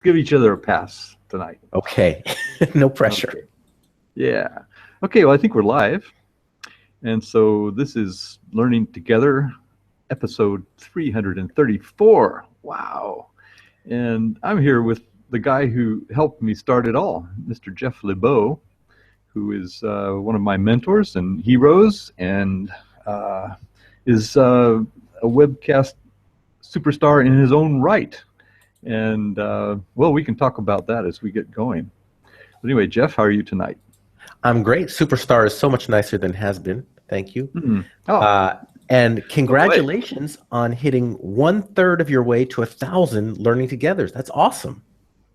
give each other a pass tonight. Okay. No pressure. Okay. Yeah. Okay, well, I think we're live. And so this is Learning Together, episode 334. Wow. And I'm here with the guy who helped me start it all, Mr. Jeff Lebow, who is one of my mentors and heroes, and is a webcast superstar in his own right. And, well, we can talk about that as we get going. But anyway, Jeff, how are you tonight? I'm great. Superstar is so much nicer than has been. Thank you. Mm-hmm. Oh. And congratulations on hitting 1/3 of your way to 1,000 Learning Togethers. That's awesome.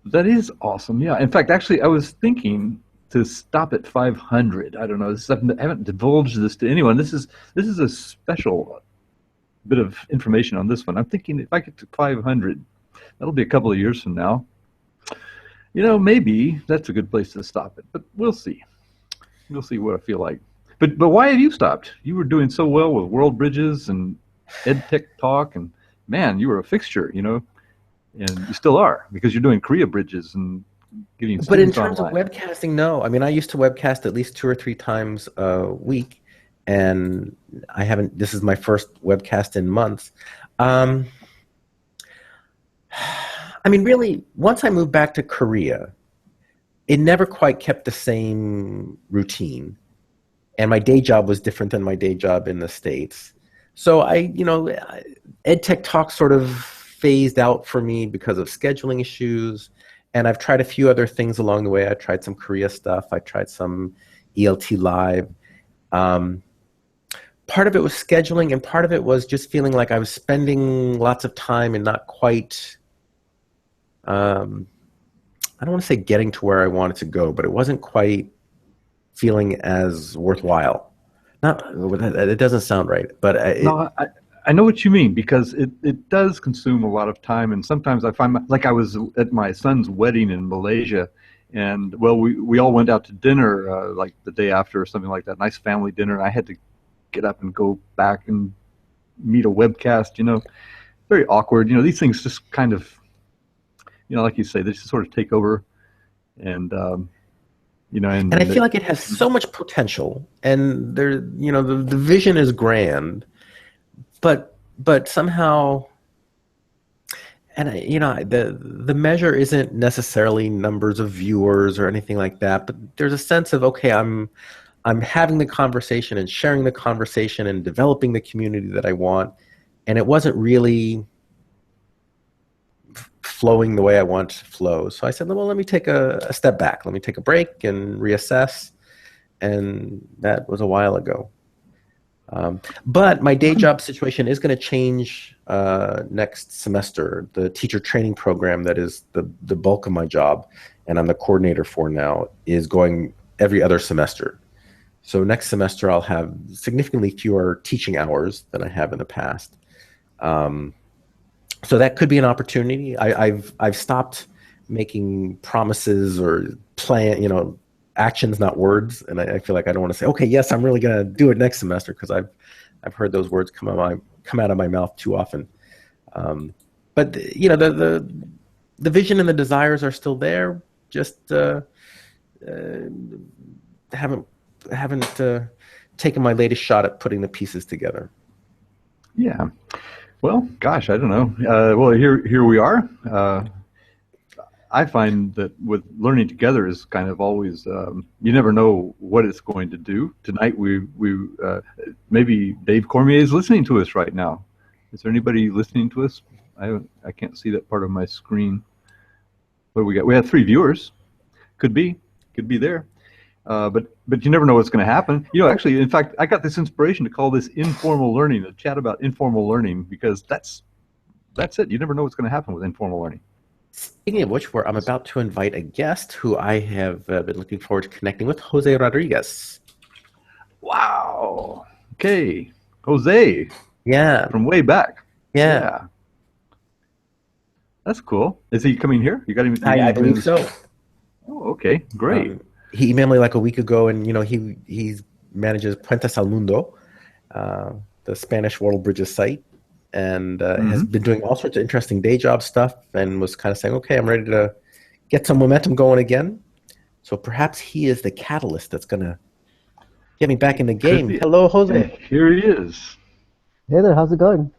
That is awesome. Yeah. In fact, actually, I was thinking to stop at 500. I don't know. I haven't divulged this to anyone. This is a special bit of information on this one. I'm thinking if I get to 500, that'll be a couple of years from now. You know, maybe that's a good place to stop it, but we'll see. We'll see what I feel like. But why have you stopped? You were doing so well with World Bridges and EdTech Talk, and man, you were a fixture, you know, and you still are because you're doing Korea Bridges and getting students online. But in terms of webcasting, no. I mean, I used to webcast at least 2 or 3 times a week, and I haven't. This is my first webcast in months. I mean, really, once I moved back to Korea, it never quite kept the same routine. And my day job was different than my day job in the States. So EdTech Talk sort of phased out for me because of scheduling issues. And I've tried a few other things along the way. I tried some Korea stuff. I tried some ELT Live. Part of it was scheduling, and part of it was just feeling like I was spending lots of time and not quite, I don't want to say getting to where I wanted to go, but it wasn't quite feeling as worthwhile. It doesn't sound right, but no, I know what you mean, because it does consume a lot of time, and sometimes I find like I was at my son's wedding in Malaysia, and well, we all went out to dinner like the day after or something like that, nice family dinner, and I had to get up and go back and meet a webcast, you know, very awkward. You know, these things just kind of, you know, like you say, they just sort of take over, and you know, and I feel like it has so much potential, and there, you know, the vision is grand, but somehow, and the measure isn't necessarily numbers of viewers or anything like that, but there's a sense of, okay, I'm having the conversation and sharing the conversation and developing the community that I want, and it wasn't really flowing the way I want to flow. So I said, well, let me take a step back. Let me take a break and reassess. And that was a while ago. But my day job situation is going to change next semester. The teacher training program that is the bulk of my job, and I'm the coordinator for now, is going every other semester. So next semester I'll have significantly fewer teaching hours than I have in the past. So that could be an opportunity. I've stopped making promises or plan, you know, actions, not words. And I feel like I don't want to say, okay, yes, I'm really going to do it next semester, because I've heard those words come out of my mouth too often. But you know, the vision and the desires are still there. Just haven't taken my latest shot at putting the pieces together. Yeah. Well, gosh, I don't know. Well, here we are. I find that with Learning Together is kind of always, you never know what it's going to do. Tonight, we maybe Dave Cormier is listening to us right now. Is there anybody listening to us? I can't see that part of my screen. What do we got? We have 3 viewers. Could be there. But you never know what's going to happen. You know, actually, in fact, I got this inspiration to call this informal learning, a chat about informal learning, because that's it. You never know what's going to happen with informal learning. Speaking of which, I'm about to invite a guest who I have been looking forward to connecting with, Jose Rodriguez. Wow. Okay. Jose. Yeah. From way back. Yeah. That's cool. Is he coming here? You got him? I believe so. Oh, okay. Great. He emailed me like a week ago, and you know, he manages Puentes al Mundo, the Spanish World Bridges site, and has been doing all sorts of interesting day job stuff, and was kind of saying, okay, I'm ready to get some momentum going again. So perhaps he is the catalyst that's going to get me back in the game. Hello, Jose. Hey, here he is. Hey there, how's it going?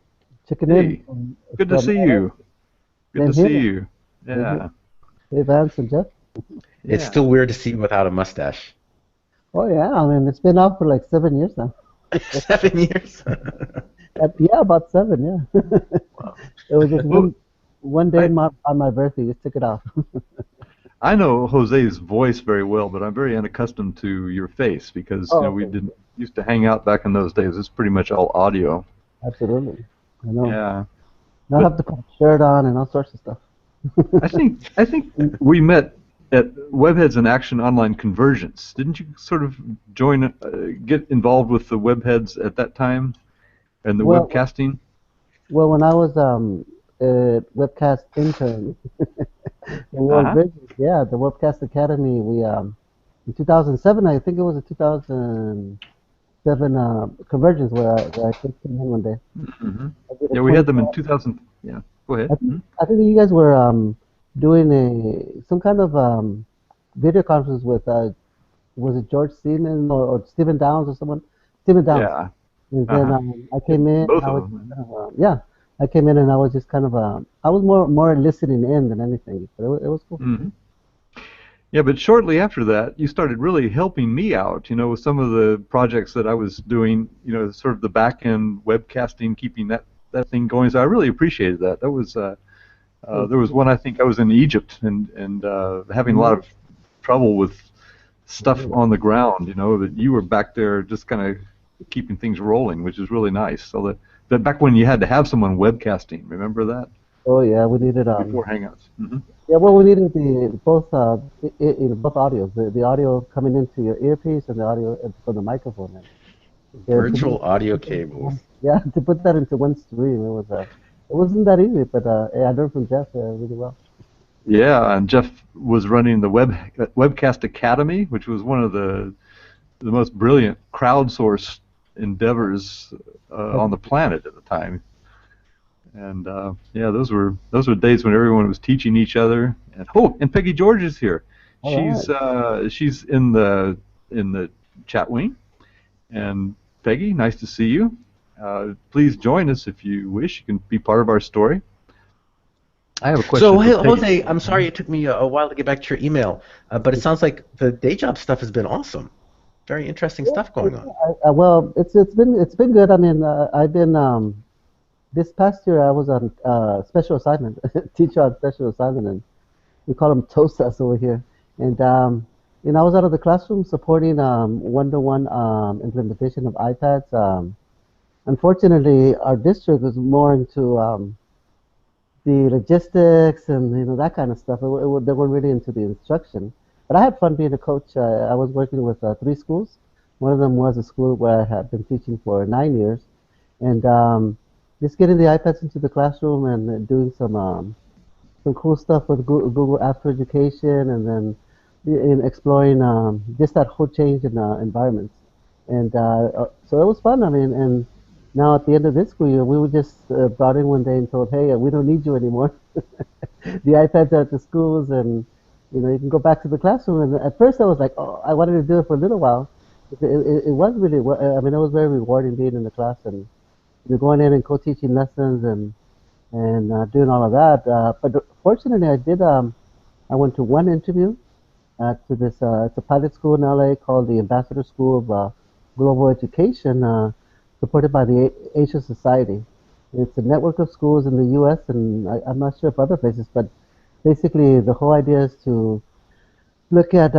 Checking Hey, in. good to see you. Good to see you. Yeah. Hey, Vance and Jeff. It's still weird to see you without a mustache. Oh yeah, I mean it's been out for like 7 years now. 7 years? Yeah, about 7. Yeah. Wow. It was just one day on my birthday, just took it off. I know Jose's voice very well, but I'm very unaccustomed to your face because we didn't used to hang out back in those days. It's pretty much all audio. Absolutely, I know. Yeah. Now I have to put a shirt on and all sorts of stuff. I think we met at Webheads in Action Online Convergence. Didn't you sort of get involved with the Webheads at that time and the webcasting? Well, when I was a webcast intern, the Webcast Academy, we in 2007, I think it was a 2007 convergence where I first came in one day. Yeah, we had them in 2000. Yeah, go ahead. I think you guys were doing some kind of video conference with was it George Seaman or Stephen Downs or someone? Stephen Downs. Yeah. And then I came in. Both of them. I came in and I was just kind of I was more listening in than anything. But it was cool. Yeah, but shortly after that, you started really helping me out, with some of the projects that I was doing, sort of the back-end webcasting, keeping that thing going. So I really appreciated that. That was there was one, I think I was in Egypt and having a lot of trouble with stuff on the ground, that you were back there just kind of keeping things rolling, which is really nice. So that back when you had to have someone webcasting, remember that? Oh yeah, we needed before Hangouts. Yeah, well, we needed both audios, the audio coming into your earpiece and the audio from the microphone. Virtual audio cables. Yeah, to put that into one stream, it wasn't that easy, but I learned from Jeff really well. Yeah, and Jeff was running the Webcast Academy, which was one of the most brilliant crowdsourced endeavors on the planet at the time. And those were days when everyone was teaching each other. And Peggy George is here. She's in the chat wing. And Peggy, nice to see you. Please join us if you wish. You can be part of our story. I have a question. So, Jose, I'm sorry it took me a while to get back to your email, but it sounds like the day job stuff has been awesome. Very interesting stuff going on. Well, it's been good. I mean, I've been this past year I was on special assignment, teacher on special assignment, and we call them TOSAs over here. And I was out of the classroom supporting one-to-one implementation of iPads. Unfortunately, our district was more into the logistics and that kind of stuff. They weren't really into the instruction. But I had fun being a coach. I was working with 3 schools. One of them was a school where I had been teaching for 9 years, and just getting the iPads into the classroom and doing some cool stuff with Google Apps for Education, and then in exploring just that whole change in environments. And so it was fun. I mean, and now at the end of this school year, we were just brought in one day and told, hey, we don't need you anymore. The iPads are at the schools, and you can go back to the classroom. And at first I was like, oh, I wanted to do it for a little while. It was really, I mean, it was very rewarding being in the class and going in and co-teaching lessons and doing all of that. But fortunately, I went to one interview to this, it's a pilot school in LA called the Ambassador School of Global Education, supported by the Asia Society. It's a network of schools in the U.S. and I'm not sure if other places, but basically the whole idea is to look at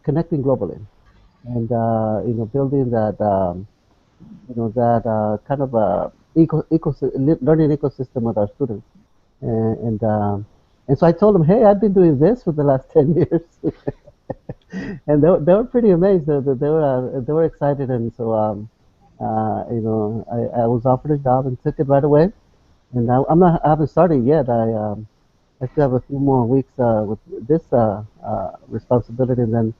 connecting globally and building that kind of a learning ecosystem with our students. And so I told them, hey, I've been doing this for the last 10 years. And they were pretty amazed. They were excited, and so I was offered a job and took it right away. And I haven't started yet. I still have a few more weeks with this responsibility, and then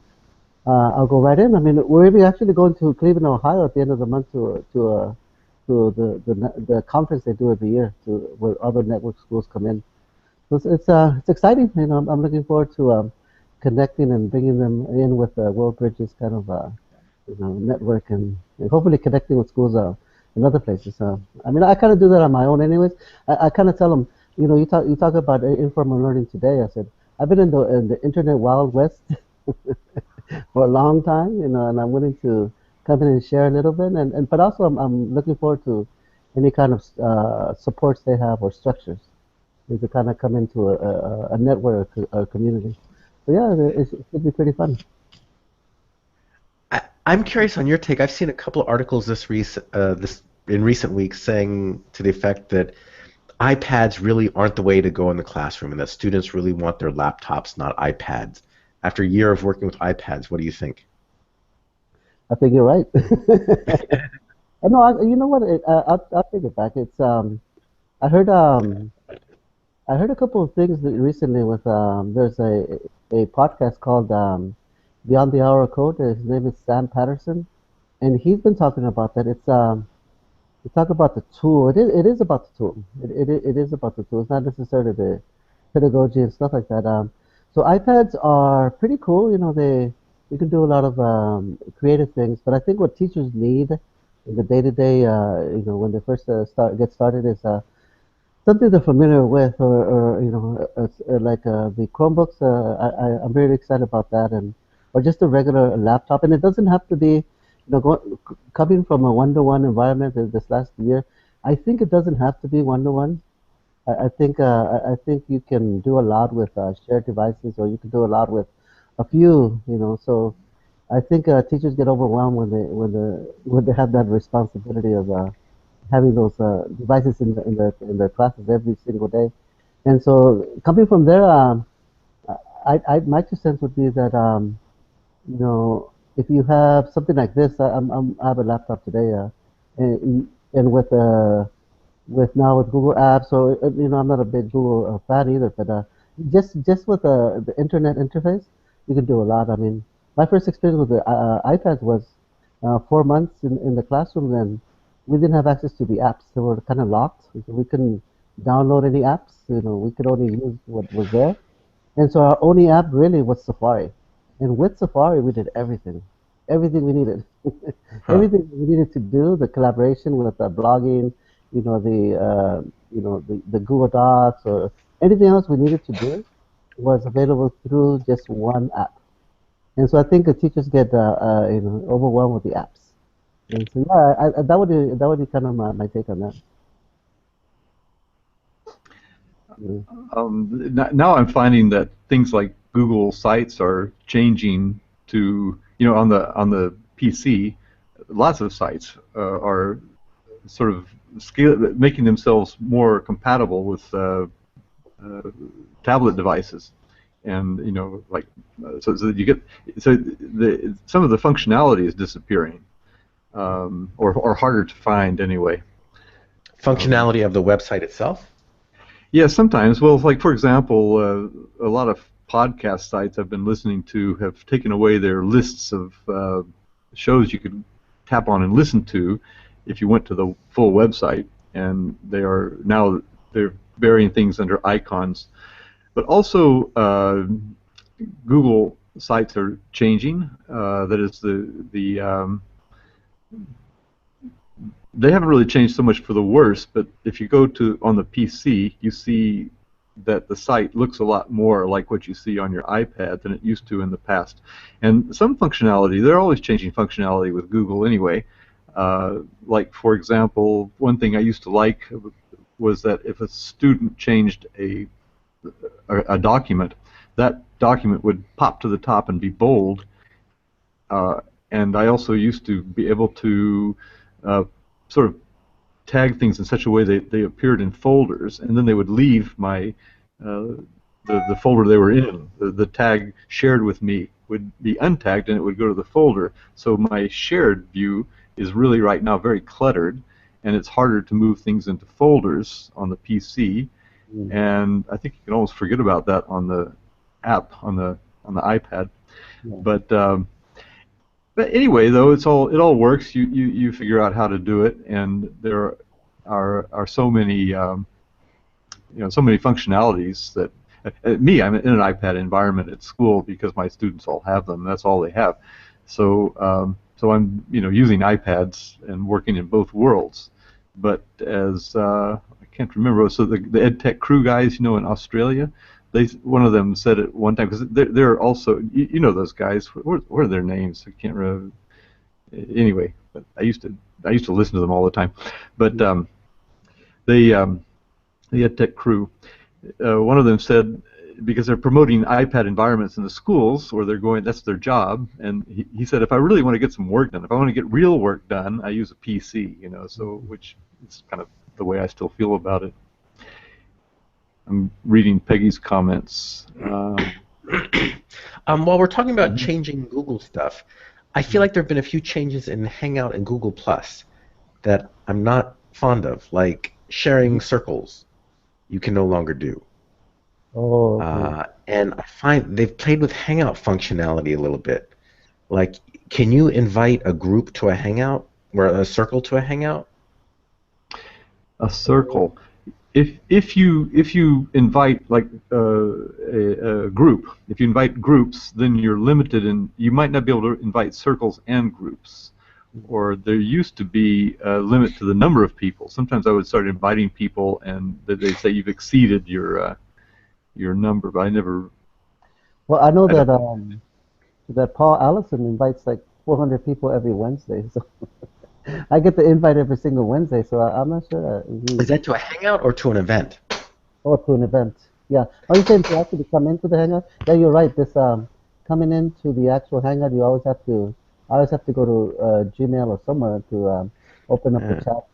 I'll go right in. I mean, we're actually going to Cleveland, Ohio at the end of the month to to the conference they do every year, to where other network schools come in. So it's exciting. You know, I'm looking forward to connecting and bringing them in with World Bridges kind of you know, network, and hopefully connecting with schools in other places. I mean, I kind of do that on my own, anyways. I kind of tell them, you know, you talk about informal learning today. I said I've been in the internet wild west for a long time, you know, and I'm willing to come in and share a little bit, and but also I'm looking forward to any kind of supports they have or structures to kind of come into a network, a community. So yeah, it should be pretty fun. I'm curious on your take. I've seen a couple of articles in recent weeks saying to the effect that iPads really aren't the way to go in the classroom, and that students really want their laptops, not iPads. After a year of working with iPads, what do you think? I think you're right. No, you know what? I'll take it back. It's I heard I heard a couple of things recently with there's a podcast called Beyond the Hour of Code. His name is Sam Patterson, and he's been talking about that. It's we talk about the tool. It is about the tool. It is about the tool. It's not necessarily the pedagogy and stuff like that. So iPads are pretty cool. You know, you can do a lot of creative things. But I think what teachers need in the day-to-day, you know, when they first get started, is something they're familiar with, or you know, like the Chromebooks. I'm really excited about that, and or just a regular laptop. And it doesn't have to be, you know, coming from a one-to-one environment this last year. I think it doesn't have to be one-to-one. I think you can do a lot with shared devices, or you can do a lot with a few. You know, so I think teachers get overwhelmed when they have that responsibility of having those devices in their classes every single day. And so coming from there, my 2 cents would be that you know, if you have something like this, I have a laptop today, and with now with Google Apps, so you know, I'm not a big Google fan either, but just with the internet interface, you can do a lot. I mean, my first experience with the iPads was 4 months in the classroom, and we didn't have access to the apps. They were kind of locked. So we couldn't download any apps. You know, we could only use what was there. And so our only app really was Safari. And with Safari, we did everything. Everything we needed. Huh. Everything we needed to do, the collaboration with the blogging, you know, the Google Docs, or anything else we needed to do was available through just one app. And so I think the teachers get you know, overwhelmed with the apps. And so yeah, that would be kind of my take on that. Yeah. Now I'm finding that things like Google Sites are changing to, you know, on the PC. Lots of sites are sort of making themselves more compatible with tablet devices, and you know, like so that you get some of the functionality is disappearing, or harder to find anyway. Functionality of the website itself? Yeah, sometimes. Well, like for example, a lot of podcast sites I've been listening to have taken away their lists of shows you could tap on and listen to if you went to the full website, and they're burying things under icons. But also, Google sites are changing. That is they haven't really changed so much for the worse, but if you go to on the PC, you see that the site looks a lot more like what you see on your iPad than it used to in the past. And some functionality, they're always changing functionality with Google anyway. Like, for example, one thing I used to like was that if a student changed a document, that document would pop to the top and be bold. And I also used to be able to sort of tag things in such a way that they appeared in folders, and then they would leave my the folder they were in. The tag shared with me would be untagged, and it would go to the folder. So my shared view is really right now very cluttered, and it's harder to move things into folders on the PC. And I think you can almost forget about that on the app on the iPad. Yeah. But But anyway, though, it all works. You figure out how to do it, and there are so many so many functionalities that I'm in an iPad environment at school because my students all have them. That's all they have. So I'm using iPads and working in both worlds. But as I can't remember, so the EdTech crew guys, in Australia, one of them said it one time because they're also you know those guys. What are their names? I can't remember. Anyway, but I used to listen to them all the time. But they the EdTech crew, one of them said, because they're promoting iPad environments in the schools where they're going, that's their job, and he said, if I really want to get some work done, if I want to get real work done, I use a PC, so which is kind of the way I still feel about it. I'm reading Peggy's comments. While we're talking about changing Google stuff, I feel like there have been a few changes in Hangout and Google Plus that I'm not fond of, like sharing circles you can no longer do. Oh, okay. And I find they've played with Hangout functionality a little bit. Like, can you invite a group to a Hangout or a circle to a Hangout? A circle. If you invite like a group, if you invite groups, then you're limited, and you might not be able to invite circles and groups. Or there used to be a limit to the number of people. Sometimes I would start inviting people, and they say you've exceeded your number, but I never. Well, I know that Paul Allison invites like 400 people every Wednesday, so I get the invite every single Wednesday. So I'm not sure. Is that to a Hangout or to an event? Or to an event. Yeah. Are you saying to actually come into the Hangout? Yeah, you're right. This coming into the actual Hangout, you always have to. I always have to go to Gmail or somewhere to open up the chat.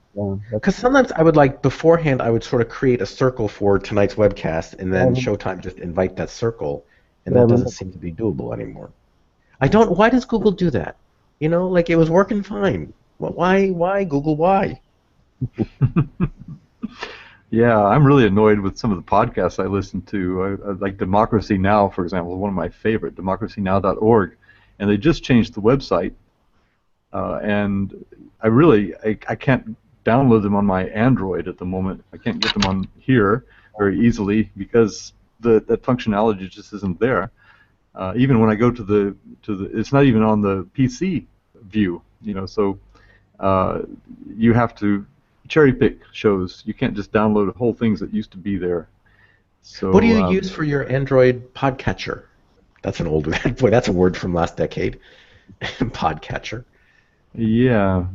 Because sometimes I would beforehand, I would sort of create a circle for tonight's webcast, and then Showtime just invite that circle, and that doesn't seem to be doable anymore. Why does Google do that? Like it was working fine. Why Google? Why? Yeah, I'm really annoyed with some of the podcasts I listen to. I like Democracy Now, for example, is one of my favorite, democracynow.org. And they just changed the website, and I can't download them on my Android at the moment. I can't get them on here very easily because that functionality just isn't there. Even when I go to the it's not even on the PC view, So you have to cherry pick shows. You can't just download whole things that used to be there. So what do you use for your Android podcatcher? That's an old boy. That's a word from last decade. Podcatcher. Yeah,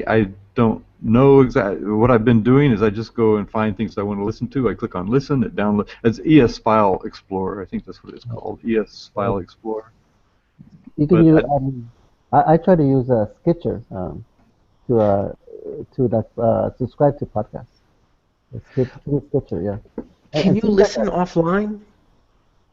I don't know exactly. What I've been doing is I just go and find things I want to listen to. I click on listen. It downloads. It's ES File Explorer. I think that's what it's called. ES File Explorer. You can use. I try to use Skitcher to subscribe to podcasts. Skitcher, yeah. Can you listen offline?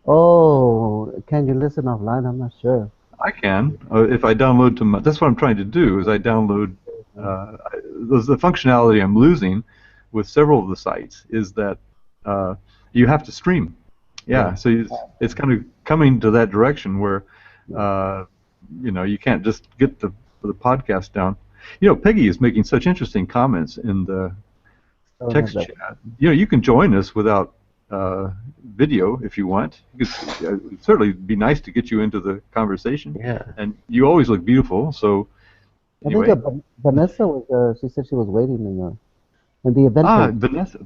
Oh, can you listen offline? I'm not sure. I can. If I download to that's what I'm trying to do, is I download the functionality I'm losing with several of the sites is that you have to stream. Yeah, so it's kind of coming to that direction where you can't just get the podcast down. Peggy is making such interesting comments in the text chat. You can join us without video if you want. It'd certainly be nice to get you into the conversation. Yeah. And you always look beautiful. So anyway. I think Vanessa was. She said she was waiting in the event. Page.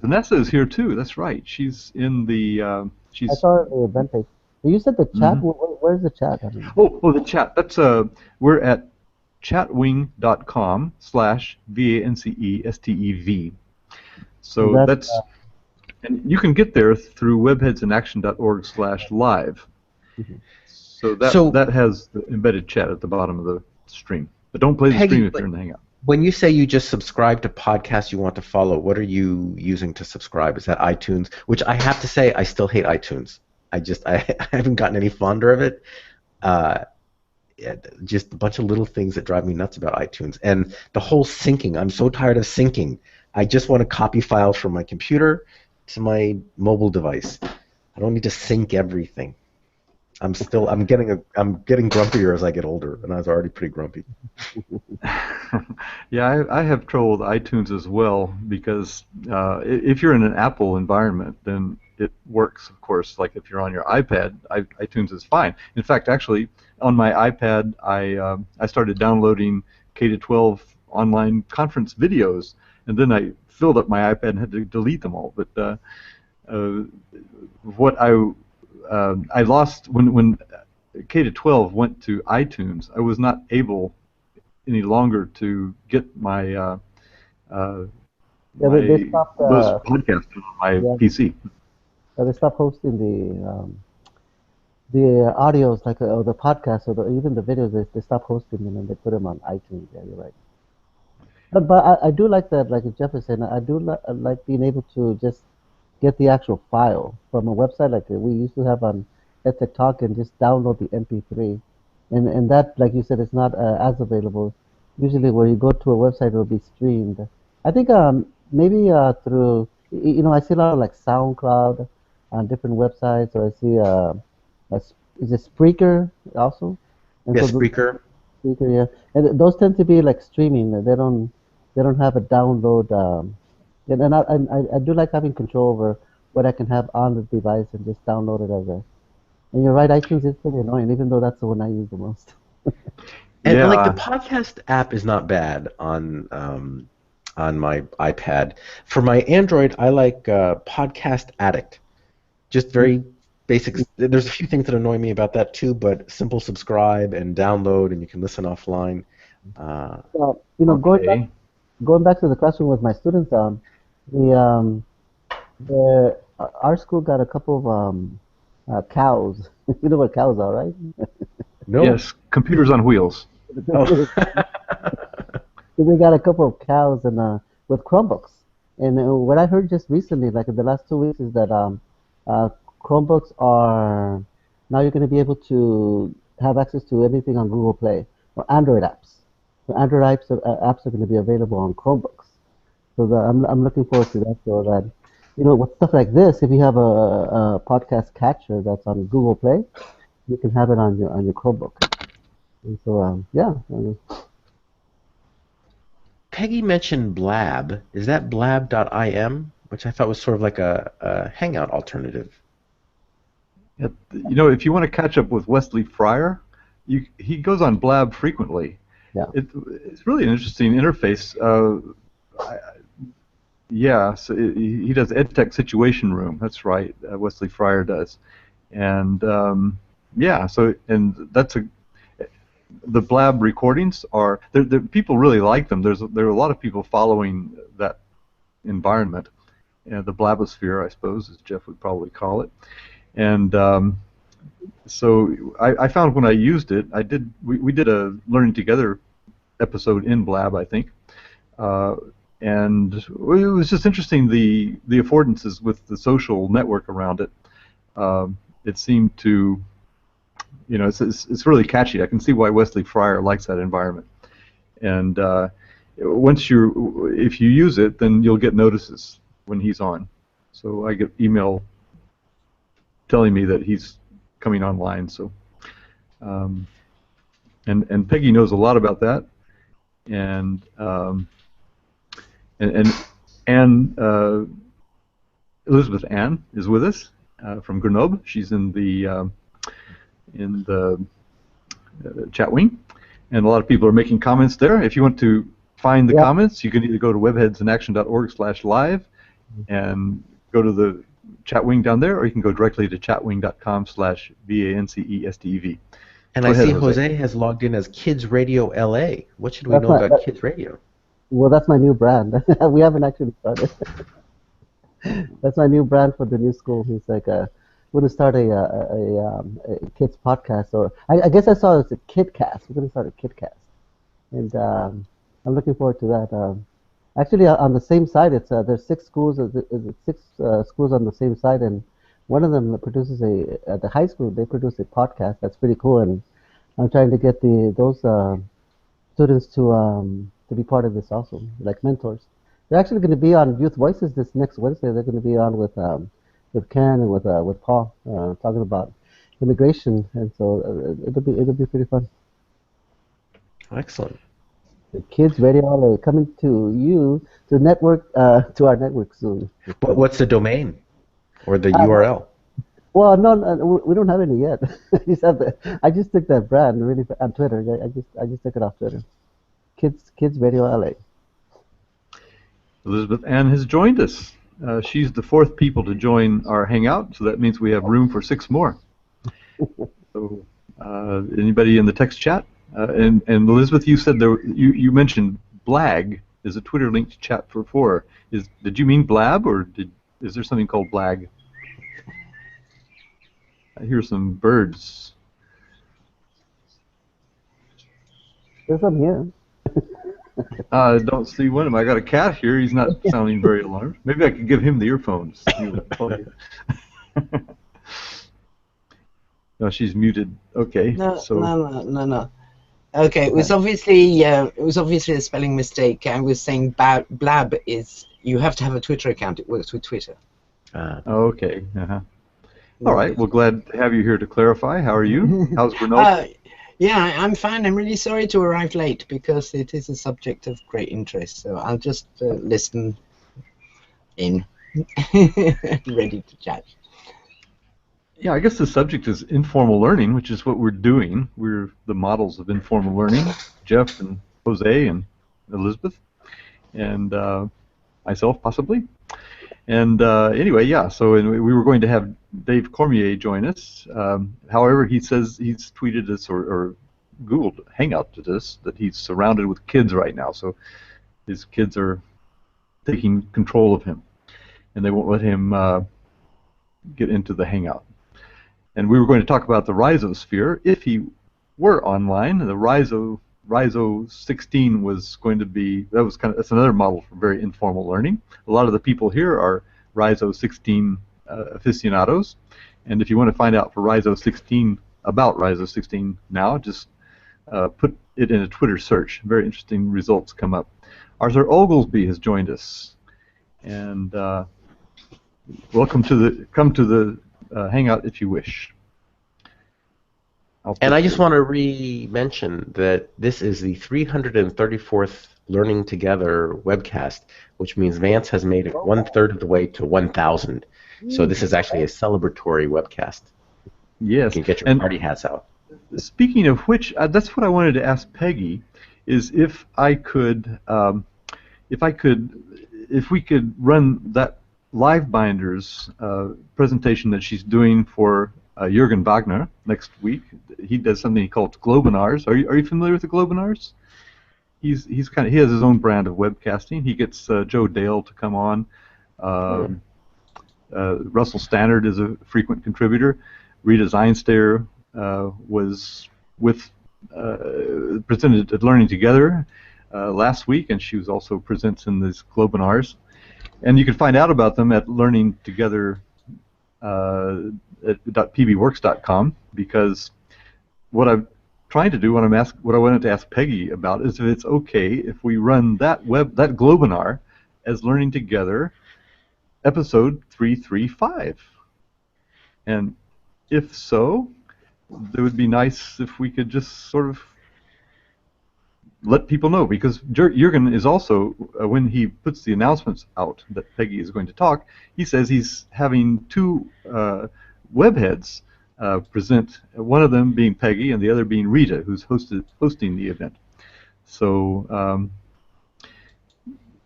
Vanessa is here too. That's right. She's in the. I saw the event page. You said the chat. Where's the chat? Oh, the chat. That's we're at chatwing.com/VANCESTEV. So that's. And you can get there through webheadsinAction.org/live. So that has the embedded chat at the bottom of the stream. But don't play the stream if you're in the Hangout. When you say you just subscribe to podcasts you want to follow, what are you using to subscribe? Is that iTunes? Which I have to say, I still hate iTunes. I haven't gotten any fonder of it. Just a bunch of little things that drive me nuts about iTunes. And the whole syncing. I'm so tired of syncing. I just want to copy files from my computer to my mobile device. I don't need to sync everything. I'm getting grumpier as I get older, and I was already pretty grumpy. Yeah, I have trouble with iTunes as well because if you're in an Apple environment, then it works, of course. Like if you're on your iPad, iTunes is fine. In fact, actually, on my iPad, I started downloading K to 12 online conference videos, and then I filled up my iPad and had to delete them all. But what I lost when K to 12 went to iTunes, I was not able any longer to get my Yeah, they stopped. those podcasts on my Yeah, PC. they stopped hosting the audios, like or the podcasts, or even the videos. They stopped hosting them and they put them on iTunes. Yeah, you're right. But I do like that, like Jeff was saying, I do like being able to just get the actual file from a website like we used to have on EdTech Talk and just download the MP3. And that, like you said, is not as available. Usually where you go to a website, it'll be streamed. I think maybe through, I see a lot of like SoundCloud on different websites, or I see, is it Spreaker also? And Yes, so Spreaker. Spreaker, yeah. And those tend to be like streaming. They don't have a download. And I do like having control over what I can have on the device and just download it as a. And you're right, iTunes is pretty annoying, even though that's the one I use the most. And Yeah, like the podcast app is not bad on my iPad. For my Android, I like Podcast Addict. Just very basic. There's a few things that annoy me about that too, but simple subscribe and download, and you can listen offline. So, okay. going back to the classroom with my students, the our school got a couple of cows. You know what cows are, right? No. Yes, computers on wheels. Oh. We got a couple of cows and with Chromebooks. And what I heard just recently, like in the last 2 weeks, is that uh, Chromebooks are now you're going to be able to have access to anything on Google Play or Android apps. So Android apps are going to be available on Chromebooks. So I'm looking forward to that. So that with stuff like this, if you have a podcast catcher that's on Google Play, you can have it on your Chromebook. And so yeah. Peggy mentioned Blab. Is that blab.im, which I thought was sort of like a Hangout alternative? Yeah, if you want to catch up with Wesley Fryer, he goes on Blab frequently. Yeah. It's really an interesting interface. Yeah, so he does EdTech Situation Room. That's right, Wesley Fryer does, and yeah, and that's the Blab recordings are people really like them. There are a lot of people following that environment, the Blabosphere, I suppose, as Jeff would probably call it, and so I found when I used it, we did a Learning Together episode in Blab, I think. And it was just interesting the affordances with the social network around it. It seemed to, it's really catchy. I can see why Wesley Fryer likes that environment. And if you use it, then you'll get notices when he's on. So I get email telling me that he's coming online. So, and Peggy knows a lot about that. And Elizabeth Ann is with us from Grenoble. She's in the chat wing, and a lot of people are making comments there. If you want to find the comments, you can either go to webheadsinAction.org/live and go to the chat wing down there, or you can go directly to chatwing.com/VANCESTEV. And I see Jose has logged in as Kids Radio LA. What should we know about Kids Radio? Well, that's my new brand. We haven't actually started. That's my new brand for the new school. He's like, we're going to start a kids podcast, or I guess I saw it's a KidCast. We're going to start a KidCast, and I'm looking forward to that. Actually, on the same site, there's 6 schools. Six schools on the same site, and one of them produces at the high school. They produce a podcast that's pretty cool, and I'm trying to get those students to be part of this also, like mentors. They're actually going to be on Youth Voices this next Wednesday. They're going to be on with Karen and with Paul, talking about immigration, and so it'll be pretty fun. Excellent. The kids radio are coming to you to network to our network soon. What's the domain or the Uh, URL? well, no, we don't have any yet. I just took that brand really on Twitter. I just took it off Twitter. Kids Radio LA. Elizabeth Ann has joined us. She's the fourth people to join our Hangout, so that means we have room for 6 more. So, anybody in the text chat? And Elizabeth, you said you mentioned Blag is a Twitter linked chat for 4. Did you mean Blab, or is there something called Blag? I hear some birds. There's some here. I don't see one of them. I got a cat here. He's not sounding very alarmed. Maybe I could give him the earphones. No, she's muted. Okay. No, so. no. Okay, it was obviously a spelling mistake. I was saying blab is you have to have a Twitter account. It works with Twitter. Okay. All right. Well, glad to have you here to clarify. How are you? How's Grenoble? Yeah, I'm fine. I'm really sorry to arrive late because it is a subject of great interest. So I'll just listen in, ready to chat. Yeah, I guess the subject is informal learning, which is what we're doing. We're the models of informal learning, Jeff and Jose and Elizabeth, and myself possibly. And anyway, yeah, so we were going to have Dave Cormier join us. However, he says he's tweeted us or Googled Hangout to this that he's surrounded with kids right now. So his kids are taking control of him, and they won't let him get into the Hangout. And we were going to talk about the Rhizosphere. If he were online, the Rhizo16 was going to be, that's another model for very informal learning. A lot of the people here are Rhizo16 aficionados. And if you want to find out for Rhizo16 about Rhizo16 now, just put it in a Twitter search. Very interesting results come up. Arthur Oglesby has joined us. And welcome to the Hangout if you wish. And I just want to mention that this is the 334th Learning Together webcast, which means Vance has made it 1/3 of the way to 1,000. So this is actually a celebratory webcast. Yes. You can get your party hats out. Speaking of which, that's what I wanted to ask Peggy, is if we could run that LiveBinders presentation that she's doing for Jürgen Wagner next week. He does something called Globinars. Are you familiar with the Globinars? He has his own brand of webcasting. He gets Joe Dale to come on. Russell Stannard is a frequent contributor. Rita Zeinsteyer was presented at Learning Together last week, and she was also presents in these Globinars. And you can find out about them at learningtogether.pbworks.com, because what I'm trying to do, what I wanted to ask Peggy about, is if it's okay if we run that Globinar as Learning Together episode 335. And if so, it would be nice if we could just sort of let people know, because Jürgen is also, when he puts the announcements out that Peggy is going to talk, he says he's having 2 webheads present, one of them being Peggy and the other being Rita, who's hosting the event. So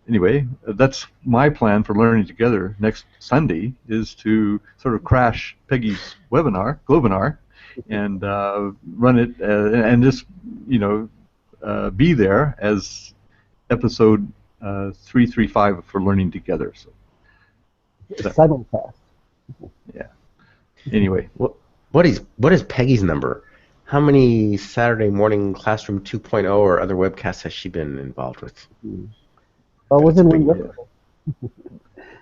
anyway, that's my plan for Learning Together next Sunday, is to sort of crash Peggy's Globinar, and run it and just, be there as episode 335 for Learning Together. So simulcast. Yeah. Anyway, what is Peggy's number? How many Saturday morning Classroom 2.0 or other webcasts has she been involved with? Oh, wasn't one?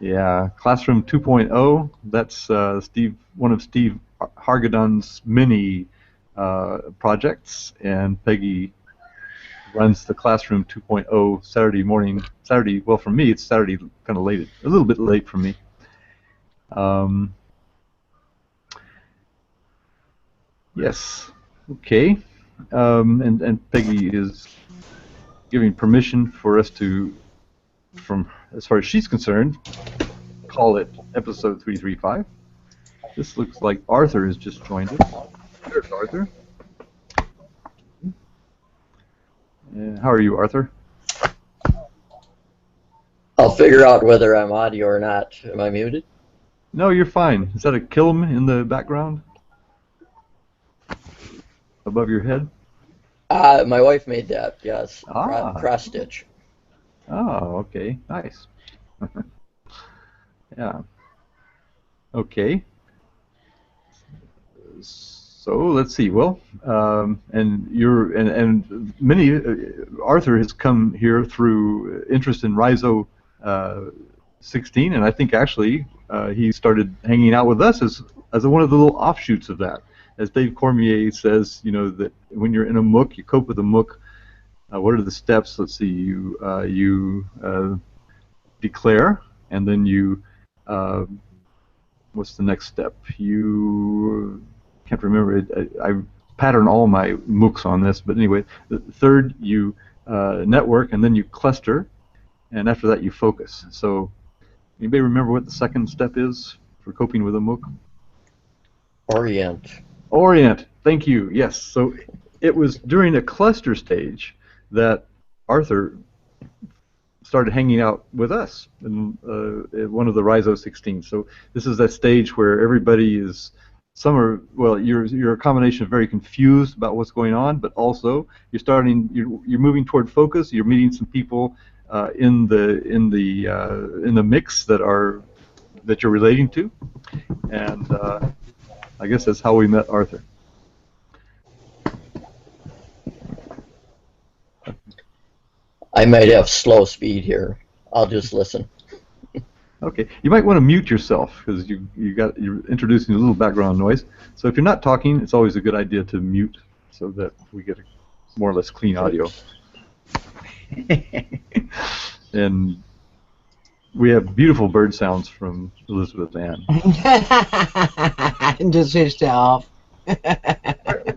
Yeah, Classroom 2.0. That's one of Steve Hargadon's many projects, and Peggy runs the Classroom 2.0 Saturday morning. Well, for me, it's Saturday kind of late, a little bit late for me. Yes. Okay. And Peggy is giving permission for us to, from as far as she's concerned, call it episode 335. This looks like Arthur has just joined us. There's Arthur. How are you, Arthur? I'll figure out whether I'm audio or not. Am I muted? No, you're fine. Is that a kiln in the background? Above your head? My wife made that, yes. Ah. Cross stitch. Oh, okay. Nice. Yeah. Okay. So let's see. Well, and many Arthur has come here through interest in Rhizo 16, and I think actually he started hanging out with us as one of the little offshoots of that. As Dave Cormier says, you know, that when you're in a MOOC, you cope with a MOOC. What are the steps? Let's see. You declare, and then you. What's the next step? You can't remember it. I pattern all my MOOCs on this, but anyway, the third you network, and then you cluster, and after that you focus. So, anybody remember what the second step is for coping with a MOOC? Orient. Orient. Thank you. Yes. So it was during a cluster stage that Arthur started hanging out with us in one of the Rhizo16. So this is that stage where everybody is, you're a combination of very confused about what's going on, but also you're moving toward focus. You're meeting some people in the mix that you're relating to, and I guess that's how we met Arthur. I might have slow speed here. I'll just listen. Okay, you might want to mute yourself because you're introducing a little background noise. So if you're not talking, it's always a good idea to mute so that we get a more or less clean audio. And we have beautiful bird sounds from Elizabeth Ann. Just switched it off.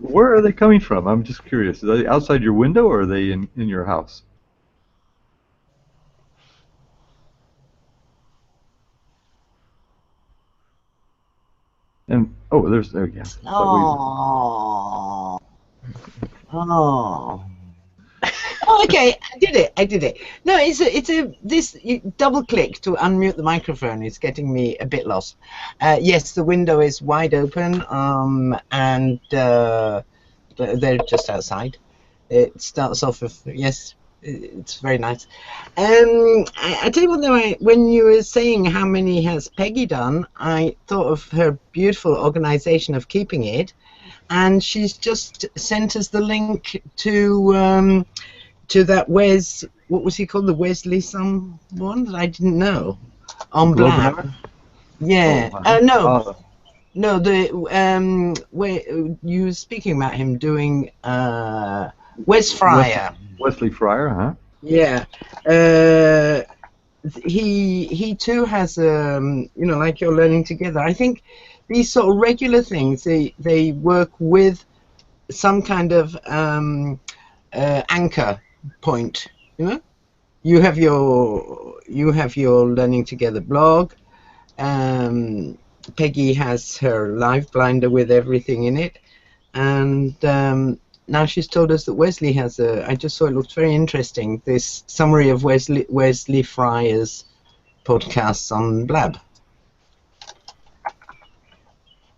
Where are they coming from? I'm just curious. Are they outside your window or are they in your house? And there we go. Oh. Oh. Oh, okay, I did it. No, you double click to unmute the microphone. It's getting me a bit lost. Yes, the window is wide open, and they're just outside. It starts off with, yes, it's very nice. I tell you what, though, when you were saying how many has Peggy done, I thought of her beautiful organization of keeping it, and she's just sent us the link to that what was he called, the Wesley someone that I didn't know, on Blab. Yeah. No. No, where you were speaking about him doing Wes Fryer. Wesley Fryer, huh? Yeah. He too has like you're learning together. I think these sort of regular things, they work with some kind of anchor point. You have your Learning Together blog. Peggy has her live blinder with everything in it, and now she's told us that Wesley has I just saw it looked very interesting, this summary of Wesley Fryer's podcasts on Blab.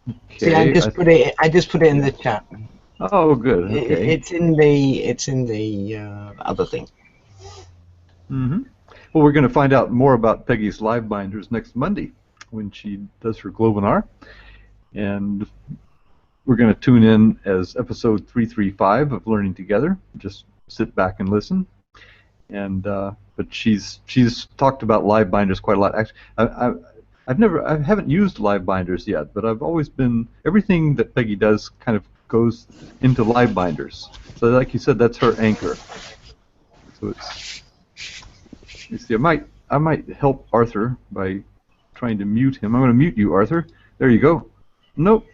Okay, see, I just put it in the chat. Oh, good. Okay. It's in the other thing. Mm-hmm. Well, we're going to find out more about Peggy's live binders next Monday when she does her Globinar, and we're going to tune in as episode 335 of Learning Together. Just sit back and listen. And but she's talked about live binders quite a lot. Actually, I haven't used live binders yet, but I've always been, everything that Peggy does kind of goes into live binders. So like you said, that's her anchor. So it's, you see, I might help Arthur by trying to mute him. I'm going to mute you, Arthur. There you go. Nope.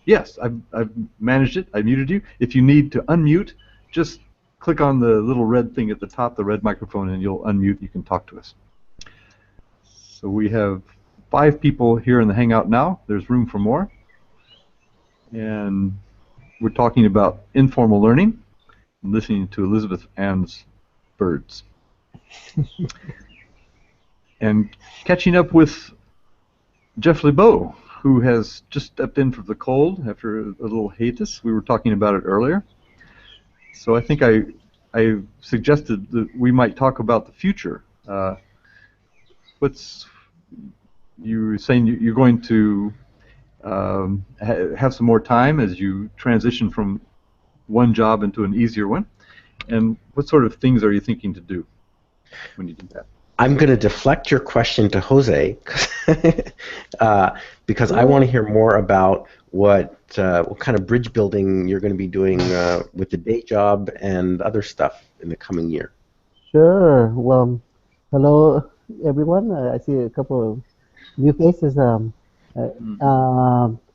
Yes, I've managed it. I muted you. If you need to unmute, just click on the little red thing at the top, the red microphone, and you'll unmute. You can talk to us. So we have 5 people here in the Hangout now. There's room for more. And we're talking about informal learning and listening to Elizabeth Ann's birds. And catching up with Jeff Lebow, who has just stepped in for the cold after a little hiatus. We were talking about it earlier. So I think I suggested that we might talk about the future. You were saying you're going to have some more time as you transition from one job into an easier one. And what sort of things are you thinking to do when you do that? I'm going to deflect your question to Jose because I want to hear more about what kind of bridge building you're going to be doing with the day job and other stuff in the coming year. Sure. Well, hello, everyone. I see a couple of new faces.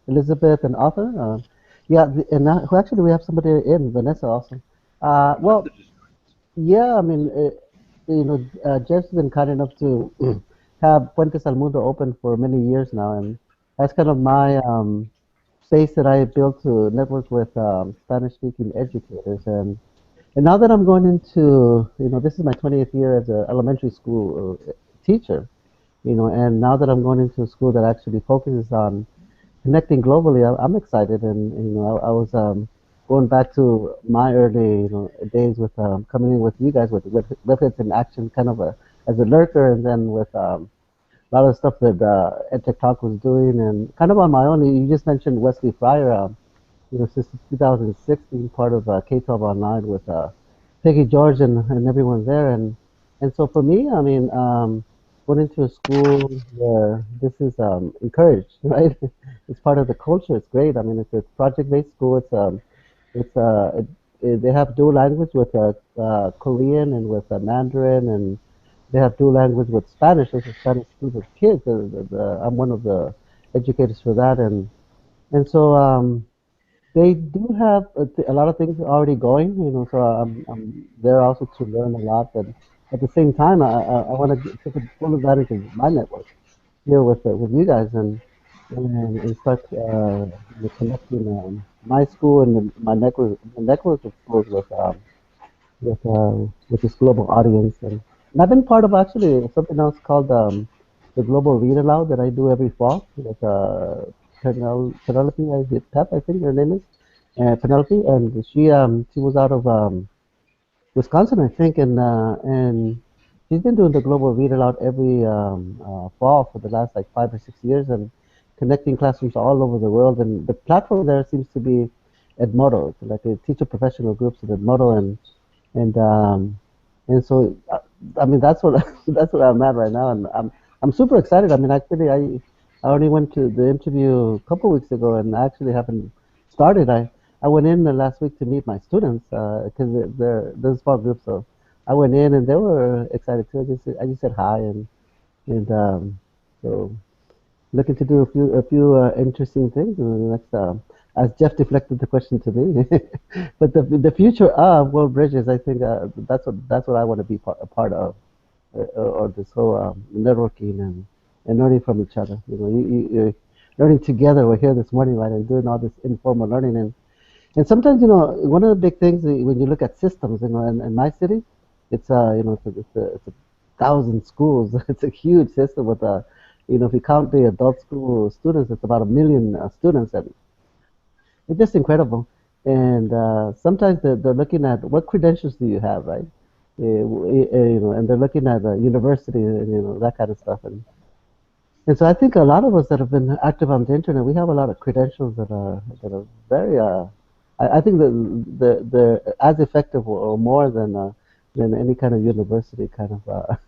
Elizabeth and Arthur. Yeah, and now, actually we have somebody in, Vanessa also. Well, yeah, I mean, Jeff's been kind enough to have Puentes al Mundo open for many years now, and that's kind of my space that I built to network with Spanish-speaking educators. And now that I'm going into, this is my 20th year as an elementary school teacher, and now that I'm going into a school that actually focuses on connecting globally, I'm excited, and I was going back to my early days with coming in with you guys with Methods in Action, kind of as a lurker, and then with a lot of stuff that EdTech Talk was doing, and kind of on my own. You just mentioned Wesley Fryer, since 2016, part of K-12 Online with Peggy George and everyone there, and so for me, I mean, going into a school where this is encouraged, right? It's part of the culture. It's great. I mean, it's a project-based school. They have dual language with Korean and with Mandarin, and they have dual language with Spanish. There's a Spanish group of kids. I'm one of the educators for that, and so they do have a lot of things already going. So I'm there also to learn a lot, but at the same time, I want to take full advantage of my network here with you guys and start connecting my school and my network of schools with this global audience. And I've been part of actually something else called the Global Read Aloud that I do every fall with Penelope, Pep, I think her name is, Penelope, and she was out of Wisconsin, I think, and she's been doing the Global Read Aloud every fall for the last like 5 or 6 years, and connecting classrooms all over the world. And the platform there seems to be Edmodo, like a teacher professional groups at Edmodo, and so I mean that's what that's where I'm at right now, and I'm super excited. I mean, actually, I only went to the interview a couple weeks ago, and I actually haven't started. I went in the last week to meet my students because they're a small group, so I went in and they were excited too. I just said hi, and so looking to do a few interesting things in the next. As Jeff deflected the question to me, but the future of World Bridges, I think that's what I want to be a part of, or this whole networking and learning from each other. You're learning together. We're here this morning, right, and doing all this informal learning, and sometimes one of the big things when you look at systems, in my city, it's it's a 1,000 schools. It's a huge system with if you count the adult school students, it's about 1 million students, and it's just incredible. And sometimes they're looking at what credentials do you have, right? And they're looking at university and that kind of stuff. And so I think a lot of us that have been active on the internet, we have a lot of credentials that are very. I think that they're as effective or more than any kind of university kind of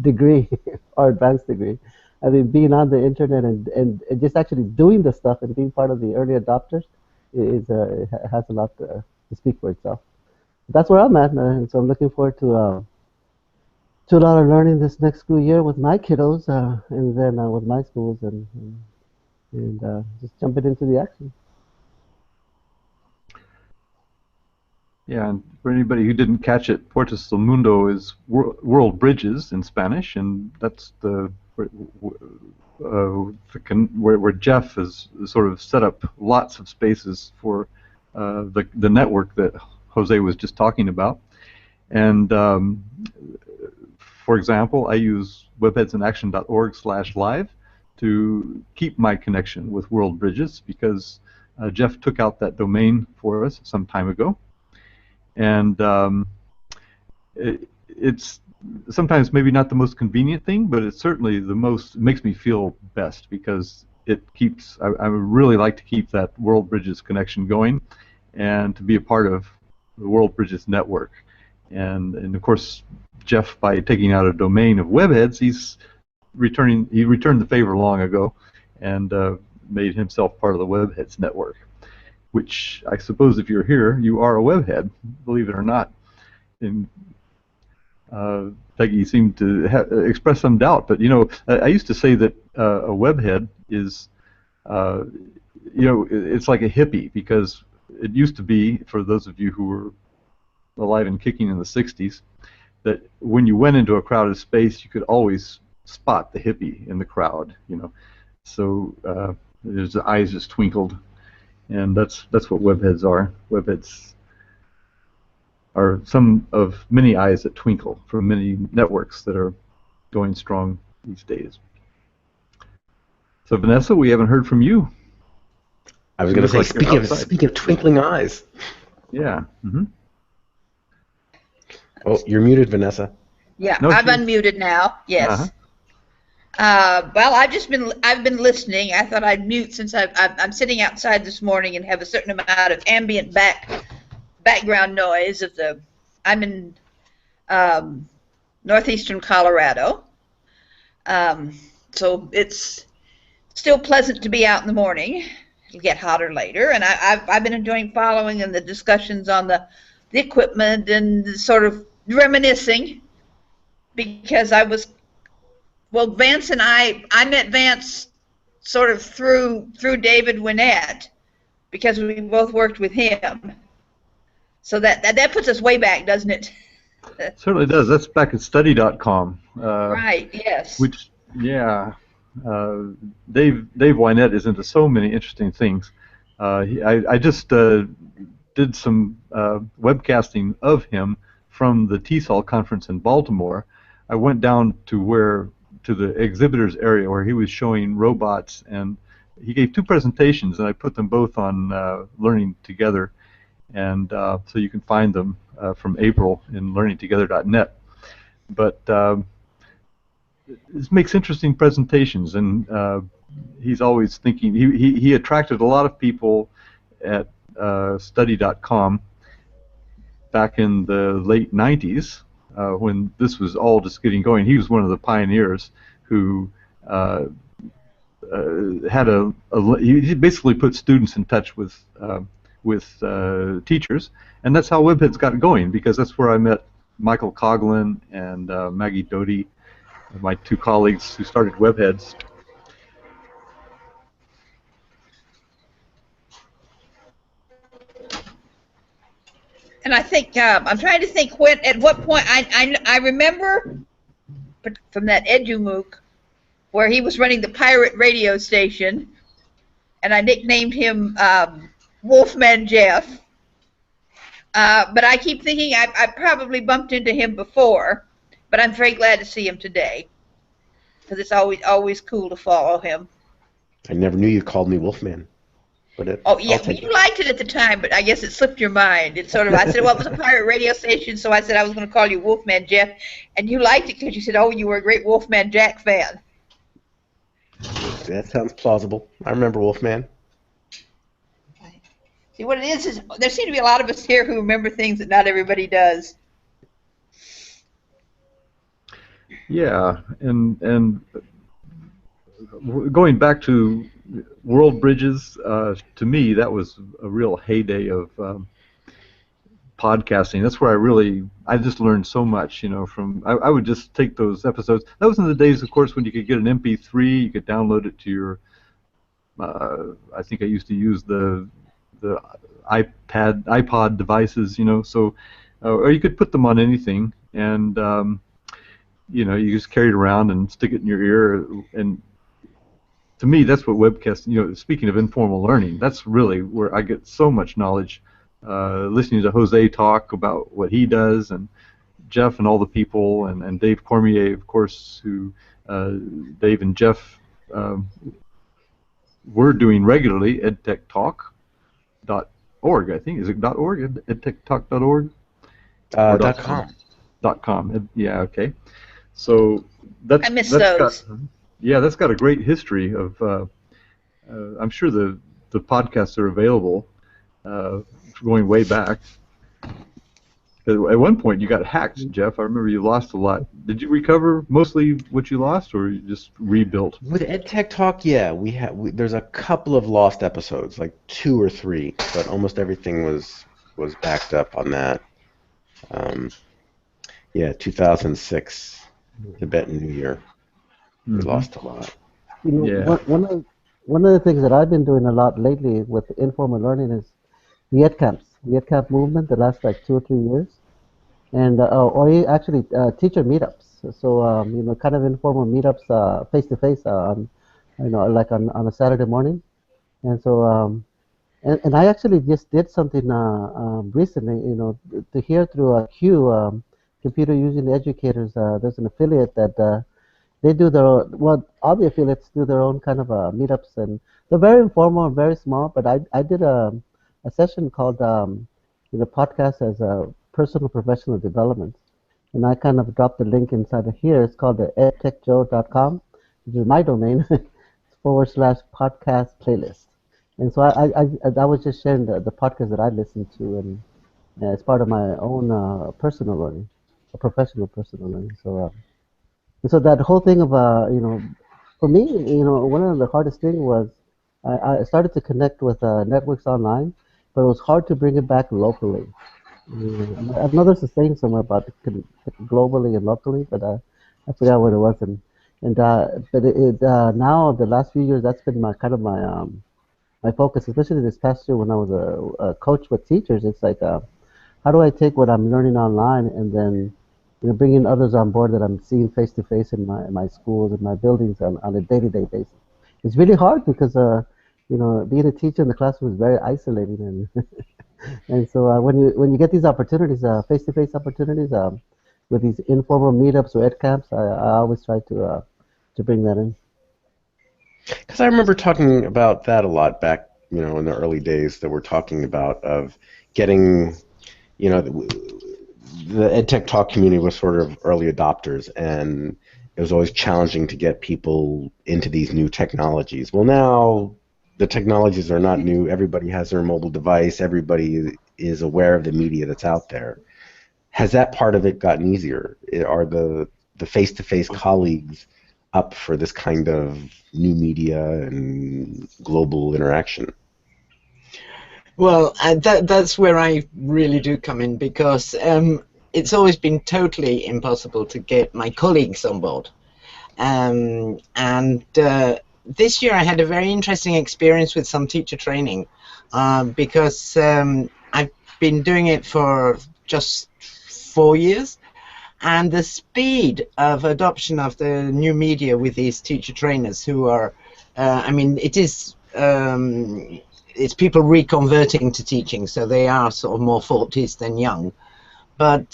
degree or advanced degree. I mean, being on the internet and just actually doing the stuff and being part of the early adopters has a lot to speak for itself. That's where I'm at, and so I'm looking forward to a lot of learning this next school year with my kiddos, and then with my schools, and just jumping into the action. Yeah, and for anybody who didn't catch it, Puertos del Mundo is world bridges in Spanish, and that's where Jeff has sort of set up lots of spaces for the network that Jose was just talking about. And for example, I use webheadsinAction.org/live to keep my connection with World Bridges, because Jeff took out that domain for us some time ago. And it's sometimes maybe not the most convenient thing, but it's certainly the most, it makes me feel best, because it keeps, I really like to keep that World Bridges connection going and to be a part of the World Bridges network. And of course, Jeff, by taking out a domain of Webheads, he returned the favor long ago and made himself part of the Webheads network, which I suppose if you're here, you are a Webhead, believe it or not. And Peggy seemed to express some doubt, but you know, I used to say that a Webhead is, you know, it's like a hippie, because it used to be, for those of you who were alive and kicking in the 60s, that when you went into a crowded space, you could always spot the hippie in the crowd, you know. So his eyes just twinkled, and that's what Webheads are. Webheads are some of many eyes that twinkle from many networks that are going strong these days. So Vanessa, we haven't heard from you. I was going to say, speaking of twinkling eyes. Yeah. Mm-hmm. Oh, you're muted, Vanessa. Yeah, no, I'm unmuted now. Yes. Well, I've been listening. I thought I'd mute since I'm sitting outside this morning and have a certain amount of ambient background noise of the. I'm in northeastern Colorado, so it's still pleasant to be out in the morning. It'll get hotter later, and I've been enjoying following and the discussions on the equipment and sort of reminiscing, because Vance and I met Vance sort of through David Winnett, because we both worked with him. So that puts us way back, doesn't it? It certainly does. That's back at study.com. Right, yes. Which, yeah, Dave Winnett is into so many interesting things. I just did some webcasting of him from the TESOL conference in Baltimore. I went down to the exhibitors area where he was showing robots, and he gave 2 presentations, and I put them both on Learning2gether, and so you can find them from April in learning2gether.net. But this makes interesting presentations, and he's always thinking. He attracted a lot of people at study.com back in the late 90s, when this was all just getting going. He was one of the pioneers who he basically put students in touch with teachers, and that's how Webheads got going, because that's where I met Michael Coughlin and Maggie Doty, my 2 colleagues who started Webheads. And I think I'm trying to think at what point I remember from that EduMOOC where he was running the pirate radio station, and I nicknamed him Wolfman Jeff. But I keep thinking I probably bumped into him before, but I'm very glad to see him today, because it's always cool to follow him. I never knew you called me Wolfman. Oh yeah, well, you liked it at the time, but I guess it slipped your mind. It's sort of, I said, well, it was a pirate radio station, so I said I was going to call you Wolfman Jeff, and you liked it because you said, oh, you were a great Wolfman Jack fan. That sounds plausible. I remember Wolfman. See, what it is there seem to be a lot of us here who remember things that not everybody does. Yeah, and going back to World Bridges, to me, that was a real heyday of podcasting. That's where I just learned so much, you know, from, I would just take those episodes. That was in the days, of course, when you could get an MP3, you could download it to your, I think I used to use the iPod devices, so, or you could put them on anything, and you just carry it around and stick it in your ear, and to me, that's what webcast. Speaking of informal learning, that's really where I get so much knowledge. Listening to Jose talk about what he does, and Jeff and all the people, and Dave Cormier, of course, who Dave and Jeff were doing regularly, edtechtalk.org, I think. Is it .org? edtechtalk.org? .com. .com. Yeah, okay. So that's, I miss those. That's got a great history of. I'm sure the podcasts are available, going way back. At one point, you got hacked, Jeff. I remember you lost a lot. Did you recover mostly what you lost, or you just rebuilt? With EdTech Talk, yeah, there's a couple of lost episodes, like 2 or 3, but almost everything was backed up on that. 2006, Tibetan New Year. We lost a lot. One of the things that I've been doing a lot lately with informal learning is the EdCamps, the EdCamp movement, the last like 2 or 3 years, and or actually teacher meetups. So kind of informal meetups, face to face, like on a Saturday morning, and so and I actually just did something recently, to hear through Q, Computer Using Educators. There's an affiliate that they do their own. Well, all the affiliates do their own kind of meetups, and they're very informal and very small. But I did a session called podcast as a personal professional development, and I kind of dropped the link inside of here. It's called the edtechjoe.com, which is my domain. /podcast playlist. And so I was just sharing the podcast that I listened to, and as part of my own personal learning, professional personal learning. So so that whole thing of for me, one of the hardest things was I started to connect with networks online, but it was hard to bring it back locally. I know there's a saying somewhere about globally and locally, but I forgot what it was. But now the last few years, that's been my my focus, especially this past year when I was a coach with teachers. It's like, how do I take what I'm learning online and then bringing others on board that I'm seeing face to face in my schools and my buildings on a day-to-day basis. It's really hard because being a teacher in the classroom is very isolating, and and so when you get these opportunities, face-to-face opportunities, with these informal meetups or ed camps, I always try to bring that in. Because I remember talking about that a lot back, in the early days that we're talking about of getting, the EdTech Talk community was sort of early adopters, and it was always challenging to get people into these new technologies. Well, now the technologies are not new. Everybody has their mobile device. Everybody is aware of the media that's out there. Has that part of it gotten easier? Are the face-to-face colleagues up for this kind of new media and global interaction? Well, that's where I really do come in, because it's always been totally impossible to get my colleagues on board. This year I had a very interesting experience with some teacher training, because I've been doing it for just 4 years, and the speed of adoption of the new media with these teacher trainers who are, it's people reconverting to teaching, so they are sort of more 40s than young. But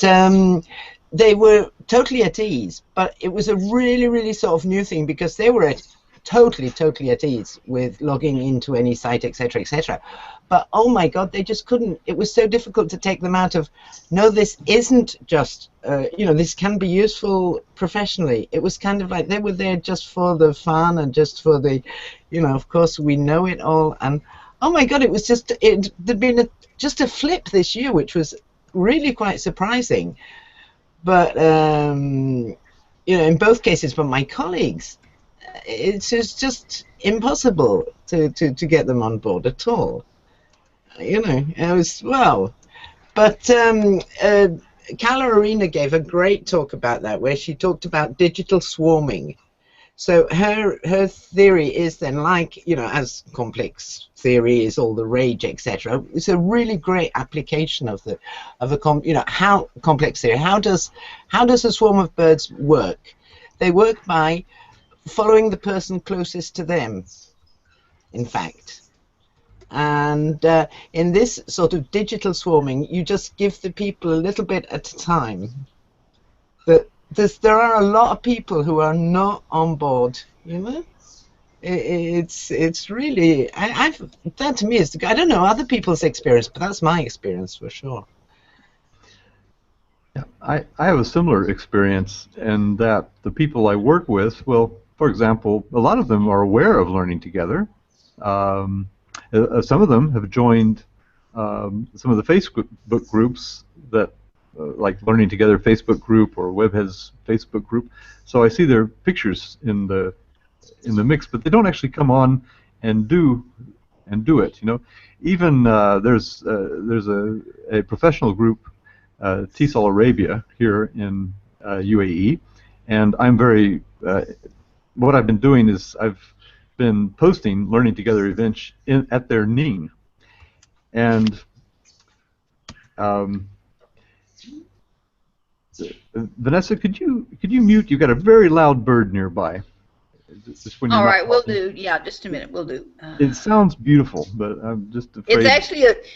they were totally at ease. But it was a really, really sort of new thing, because they were totally at ease with logging into any site, etc., etc. But oh my God, they just couldn't. It was so difficult to take them out of, no, this isn't just, this can be useful professionally. It was kind of like they were there just for the fun and just for the, of course we know it all. And oh my God, it was just, there'd been just a flip this year, which was really quite surprising. But, in both cases, but my colleagues, it's just impossible to get them on board at all. It was, well, but Carla Arena gave a great talk about that, where she talked about digital swarming. So her theory is then, like, you know, as complex theory is all the rage, etc. It's a really great application of you know, how complex theory. How does a swarm of birds work? They work by following the person closest to them, in fact. And in this sort of digital swarming, you just give the people a little bit at a time. But there are a lot of people who are not on board, you know. It's really, that to me is, I don't know other people's experience, but that's my experience for sure. Yeah, I have a similar experience in that the people I work with, well, for example, a lot of them are aware of Learning Together. Some of them have joined some of the Facebook groups that, like Learning Together Facebook group or WebHeads Facebook group. So I see their pictures in the mix, but they don't actually come on and do it. You know, even there's a professional group, TESOL Arabia here in UAE, and I'm very. What I've been doing is I've been posting Learning Together events at their ning, and Vanessa, could you mute? You've got a very loud bird nearby. Just when you're All not right, we'll talking. do. Yeah, just a minute, we'll do. It sounds beautiful, but I'm just afraid.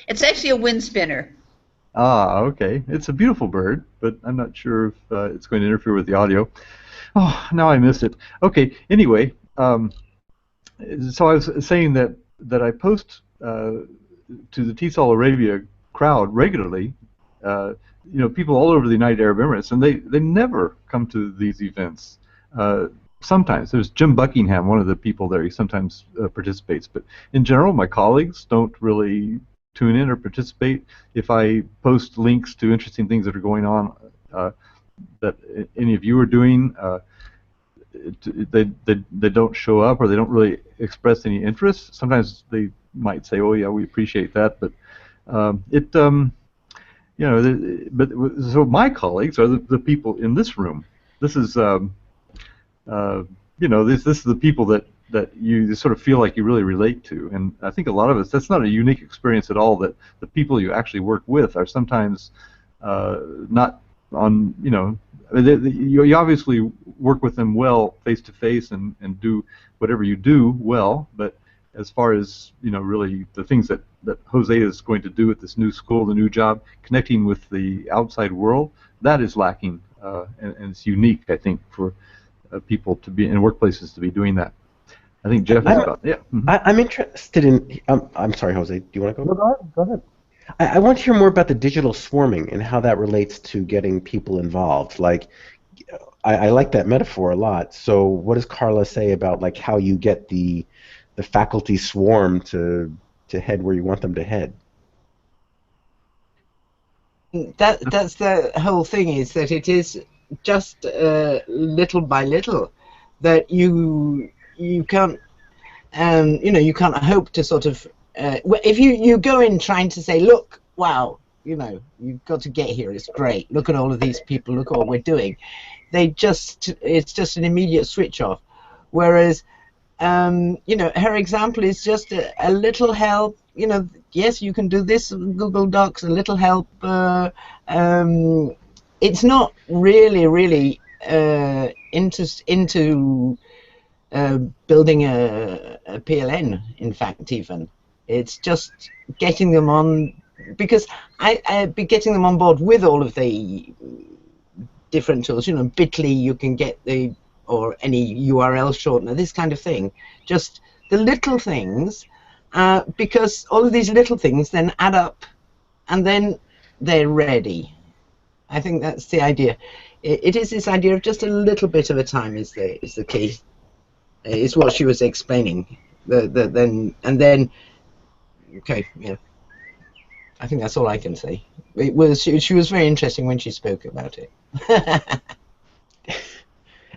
It's actually a wind spinner. Ah, okay. It's a beautiful bird, but I'm not sure if it's going to interfere with the audio. Oh, now I missed it. Okay. Anyway, so I was saying that I post to the TESOL Arabia crowd regularly. You know, people all over the United Arab Emirates, and they never come to these events. Sometimes there's Jim Buckingham, one of the people there. He sometimes participates, but in general, my colleagues don't really tune in or participate. If I post links to interesting things that are going on that any of you are doing, they don't show up, or they don't really express any interest. Sometimes they might say, "Oh yeah, we appreciate that," but you know, but so my colleagues are the people in this room. This is you know, this is the people that you sort of feel like you really relate to, and I think a lot of us, that's not a unique experience at all, that the people you actually work with are sometimes not on, you know, you obviously work with them well face to face and do whatever you do well, but as far as, you know, really the things that Jose is going to do at this new school, the new job, connecting with the outside world, that is lacking, and it's unique, I think, for people to be in workplaces to be doing that. I think Jeff is about, yeah. Mm-hmm. I'm interested in, I'm sorry, Jose, do you want to go? No, go ahead. I want to hear more about the digital swarming and how that relates to getting people involved. Like, I like that metaphor a lot. So what does Carla say about, like, how you get the faculty swarm to head where you want them to head? That's the whole thing, is that it is just little by little that you can't you know, you can't hope to sort of if you go in trying to say, look, wow, you know, you've got to get here, it's great, look at all of these people, look at what we're doing, it's just an immediate switch off. Whereas you know, her example is just a little help. You know, yes, you can do this Google Docs, a little help. It's not really into building a PLN. In fact, even it's just getting them on, because I'd be getting them on board with all of the different tools. You know, Bitly, you can get the, or any URL shortener, this kind of thing. Just the little things, because all of these little things then add up, and then they're ready. I think that's the idea. It is this idea of just a little bit of a time is the key. Is what she was explaining. Then okay, yeah. I think that's all I can say. It was she was very interesting when she spoke about it.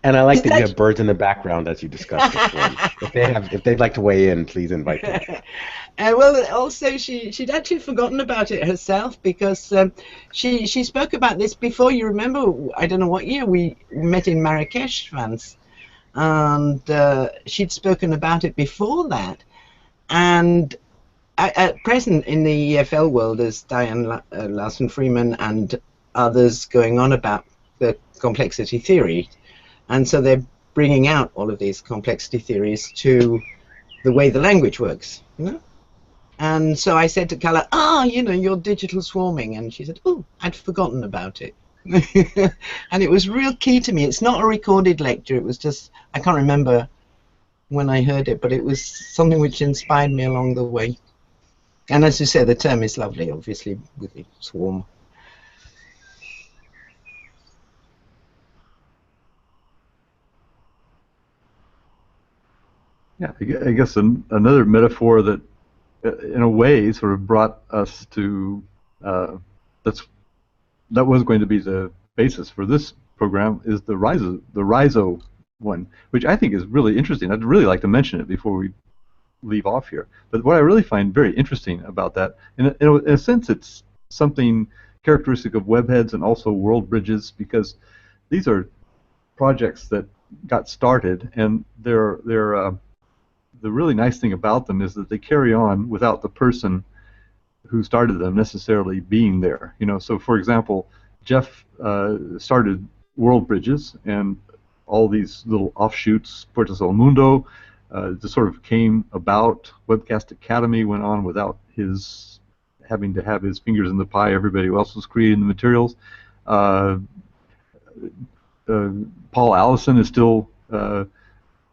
And I like that you have birds in the background as you discuss this one. If they'd like to weigh in, please invite them. Well, also she'd actually forgotten about it herself, because she spoke about this before. You remember, I don't know what year we met in Marrakesh, Vance, and she'd spoken about it before that. And at present in the EFL world, there's Diane Larson Freeman and others going on about the complexity theory, and so they're bringing out all of these complexity theories to the way the language works, you know. And so I said to Carla, you know, you're digital swarming, and she said, oh, I'd forgotten about it. And it was real key to me. It's not a recorded lecture, it was just, I can't remember when I heard it, but it was something which inspired me along the way. And as you said, the term is lovely, obviously, with the swarm. Yeah, I guess another metaphor that, in a way, sort of brought us to that was going to be the basis for this program is the Rhizo one, which I think is really interesting. I'd really like to mention it before we leave off here. But what I really find very interesting about that, in a sense, it's something characteristic of webheads and also world bridges, because these are projects that got started, and the really nice thing about them is that they carry on without the person who started them necessarily being there. You know, so for example, Jeff started World Bridges, and all these little offshoots, Puerto del Mundo, just sort of came about. Webcast Academy went on without his having to have his fingers in the pie. Everybody else was creating the materials. Paul Allison is still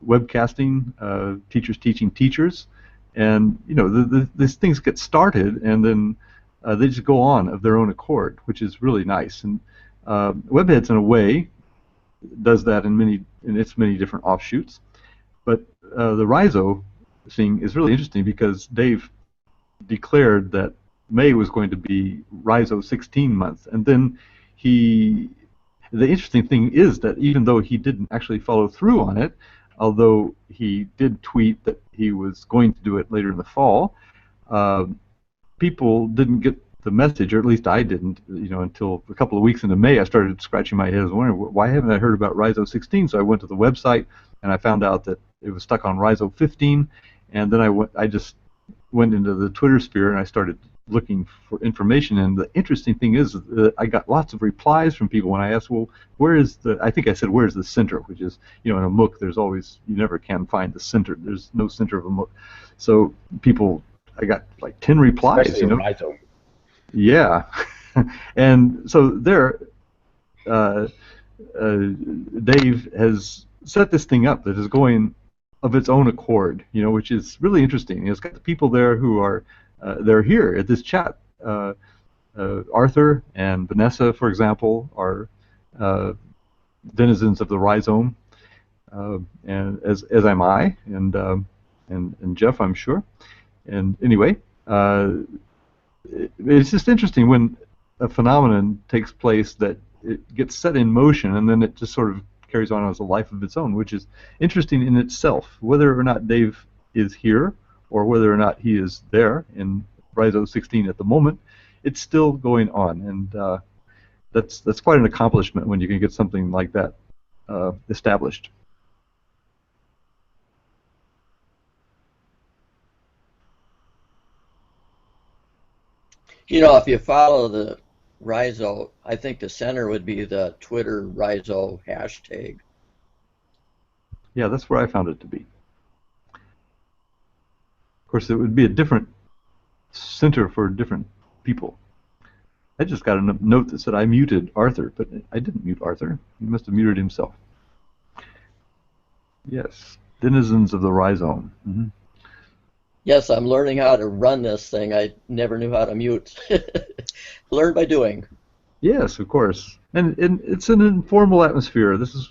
webcasting, teachers teaching teachers, and you know these things get started, and then they just go on of their own accord, which is really nice. And Webheads, in a way, does that in its many different offshoots. But the Rhizo thing is really interesting because Dave declared that May was going to be Rhizo16 month, and then the interesting thing is that even though he didn't actually follow through on it, although he did tweet that he was going to do it later in the fall, people didn't get the message, or at least I didn't, you know, until a couple of weeks into May. I started scratching my head and wondering, why haven't I heard about Rhizo16? So I went to the website and I found out that it was stuck on Rhizo15, and then I just went into the Twitter sphere and I started looking for information. And the interesting thing is that I got lots of replies from people when I asked, well, where is I think I said, where's the center? Which is, you know, in a MOOC, there's always, you never can find the center. There's no center of a MOOC. So I got like 10 replies. Especially, you know. Rhizo. Yeah. And so there, Dave has set this thing up that is going of its own accord, you know, which is really interesting. It's got the people there who are they're here at this chat. Arthur and Vanessa, for example, are denizens of the rhizome, and as am I, and Jeff, I'm sure. And anyway, it's just interesting when a phenomenon takes place that it gets set in motion and then it just sort of carries on as a life of its own, which is interesting in itself. Whether or not Dave is here or whether or not he is there in Rhizo16 at the moment, it's still going on, and that's quite an accomplishment when you can get something like that established. You know, if you follow the Rhizo, I think the center would be the Twitter Rhizo hashtag. Yeah, that's where I found it to be. Of course, it would be a different center for different people. I just got a note that said I muted Arthur, but I didn't mute Arthur. He must have muted himself. Yes, denizens of the rhizome. Mm-hmm. Yes, I'm learning how to run this thing. I never knew how to mute. Learn by doing. Yes, of course. And it's an informal atmosphere. This is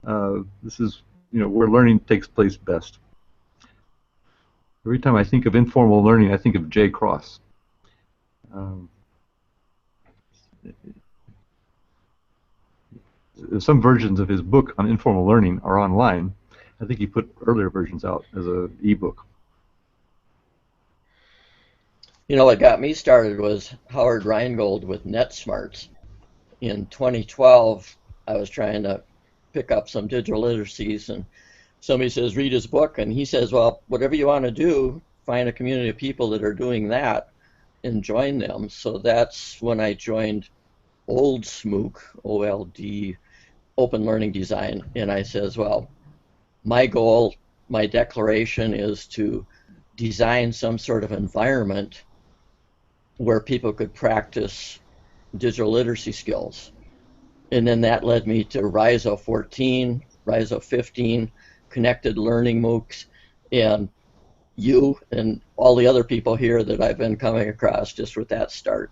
you know, where learning takes place best. Every time I think of informal learning, I think of Jay Cross. Some versions of his book on informal learning are online. I think he put earlier versions out as an e-book. You know, what got me started was Howard Rheingold with NetSmarts. In 2012, I was trying to pick up some digital literacies, and somebody says, read his book, and he says, well, whatever you want to do, find a community of people that are doing that and join them. So that's when I joined Old SMOOC, OLD, Open Learning Design, and I says, well, my goal, my declaration is to design some sort of environment where people could practice digital literacy skills. And then that led me to Rhizo14, Rhizo15, Connected Learning MOOCs, and you and all the other people here that I've been coming across just with that start.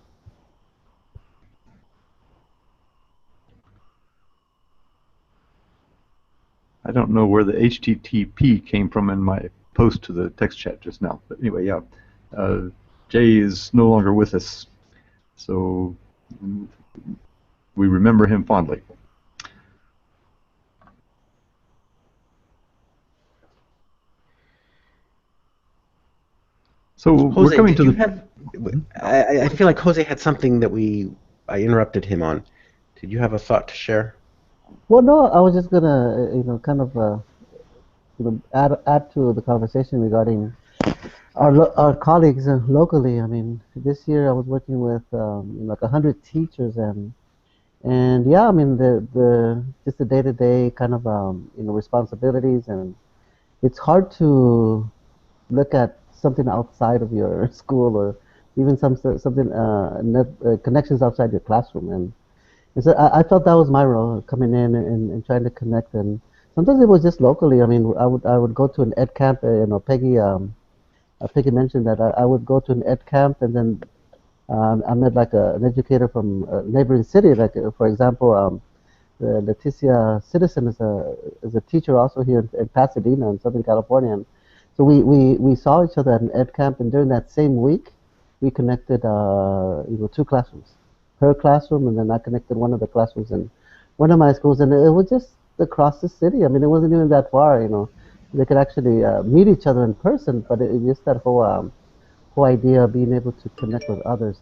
I don't know where the HTTP came from in my post to the text chat just now. But anyway, yeah. Jay is no longer with us, so we remember him fondly. So Jose, we're coming to the... I feel like Jose had something that I interrupted him on. Did you have a thought to share? Well, no, I was just gonna, kind of, add to the conversation regarding our colleagues locally. I mean, this year I was working with like 100 teachers, and yeah, I mean just the day-to-day kind of responsibilities, and it's hard to look at something outside of your school, or even something connections outside your classroom, and so I felt that was my role, coming in and trying to connect. And sometimes it was just locally. I mean, I would go to an ed camp. Peggy mentioned that I would go to an ed camp, and then I met like an educator from a neighboring city. Like for example, Leticia Citizen is a teacher also here in Pasadena, in Southern California. And so we saw each other at an ed camp, and during that same week, we connected 2 classrooms. Her classroom, and then I connected one of the classrooms in one of my schools, and it was just across the city. I mean, it wasn't even that far, They could actually meet each other in person, but it just that whole idea of being able to connect with others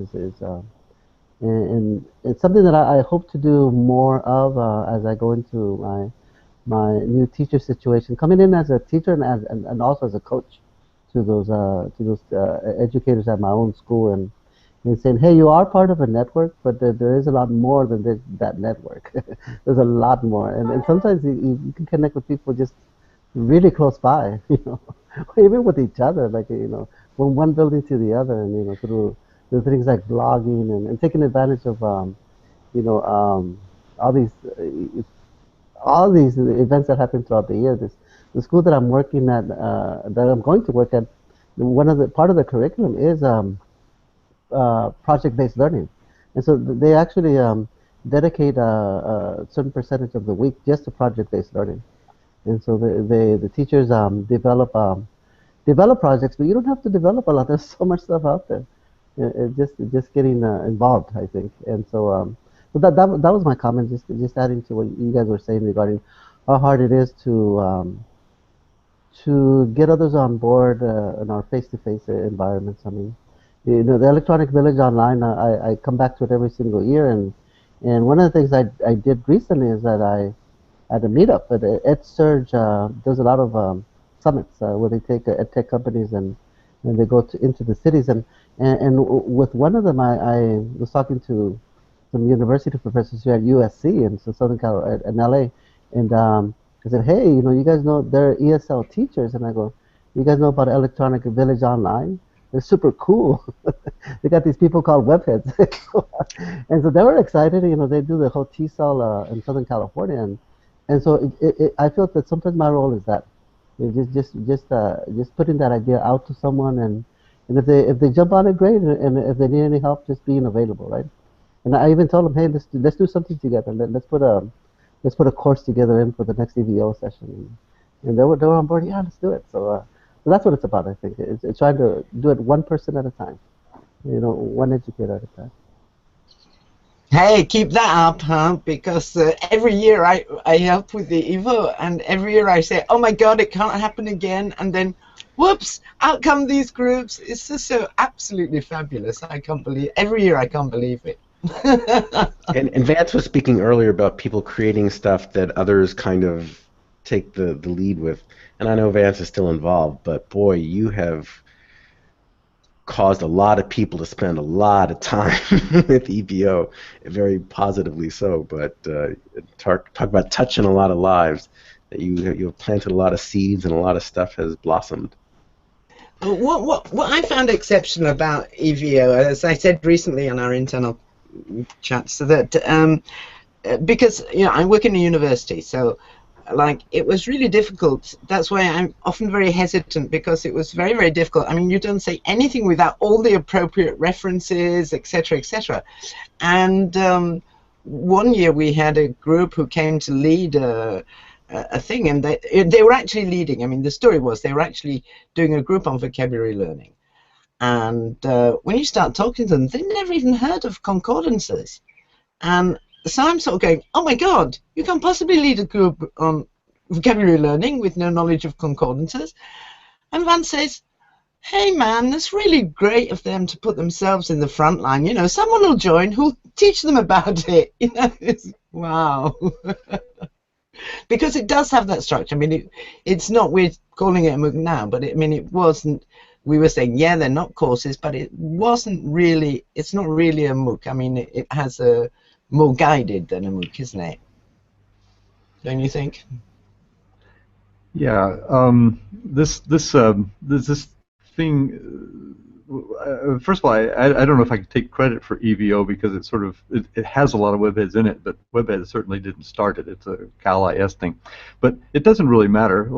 and it's something that I hope to do more of as I go into my new teacher situation, coming in as a teacher and also as a coach to those educators at my own school, and saying, hey, you are part of a network, but there is a lot more than that network. There's a lot more, and sometimes you can connect with people just really close by, or even with each other, like from one building to the other, and through things like blogging and taking advantage of all these events that happen throughout the year. The school that I'm working at, that I'm going to work at, part of the curriculum is project-based learning, and so they actually dedicate a certain percentage of the week just to project-based learning, and so the teachers develop projects, but you don't have to develop a lot. There's so much stuff out there. Just getting involved, I think, and so that was my comment. Just adding to what you guys were saying regarding how hard it is to get others on board in our face-to-face environments. I mean, the Electronic Village Online, I come back to it every single year, and one of the things I did recently is that I had a meetup at EdSurge. There's a lot of summits where they take edtech companies and they go into the cities, and with one of them I was talking to some university professors here at USC in Southern California, in LA, and I said, hey, you guys know they're ESL teachers, and I go, you guys know about Electronic Village Online? They're super cool. They got these people called webheads. And so they were excited. They do the whole TESOL in Southern California. And so I feel that sometimes my role is that. Just putting that idea out to someone, and if they jump on it, great. And if they need any help, just being available, right? And I even told them, hey, let's do something together. Let's put a course together in for the next EVO session. And they were on board. Yeah, let's do it. So that's what it's about, I think. It's trying to do it one person at a time, one educator at a time. Hey, keep that up, huh? Because every year I help with the EVO, and every year I say, oh my God, it can't happen again. And then, whoops, out come these groups. It's just so absolutely fabulous. I can't believe, every year I can't believe it. And Vance was speaking earlier about people creating stuff that others kind of take the lead with. And I know Vance is still involved, but boy, you have caused a lot of people to spend a lot of time with EVO, very positively so. But talk about touching a lot of lives. That you've planted a lot of seeds and a lot of stuff has blossomed. What I found exceptional about EVO, as I said recently on our internal chats, so that because I work in a university, so like it was really difficult. That's why I'm often very hesitant, because it was very, very difficult. I mean, you don't say anything without all the appropriate references, etc., etc. And one year we had a group who came to lead a thing, and they were actually leading. I mean, the story was they were actually doing a group on vocabulary learning. And when you start talking to them, they never even heard of concordances. And so I'm sort of going, oh my God, you can't possibly lead a group on vocabulary learning with no knowledge of concordances. And Vance says, hey man, it's really great of them to put themselves in the front line. Someone will join who'll teach them about it. Wow. Because it does have that structure. I mean, it's not, we're calling it a MOOC now, but it wasn't. We were saying, yeah, they're not courses, but it wasn't really, it's not really a MOOC. I mean, it has a more guided than a MOOC, isn't it? Don't you think? Yeah. This thing. First of all, I don't know if I can take credit for EVO, because it has a lot of webheads in it, but webheads certainly didn't start it. It's a CalIS thing, but it doesn't really matter.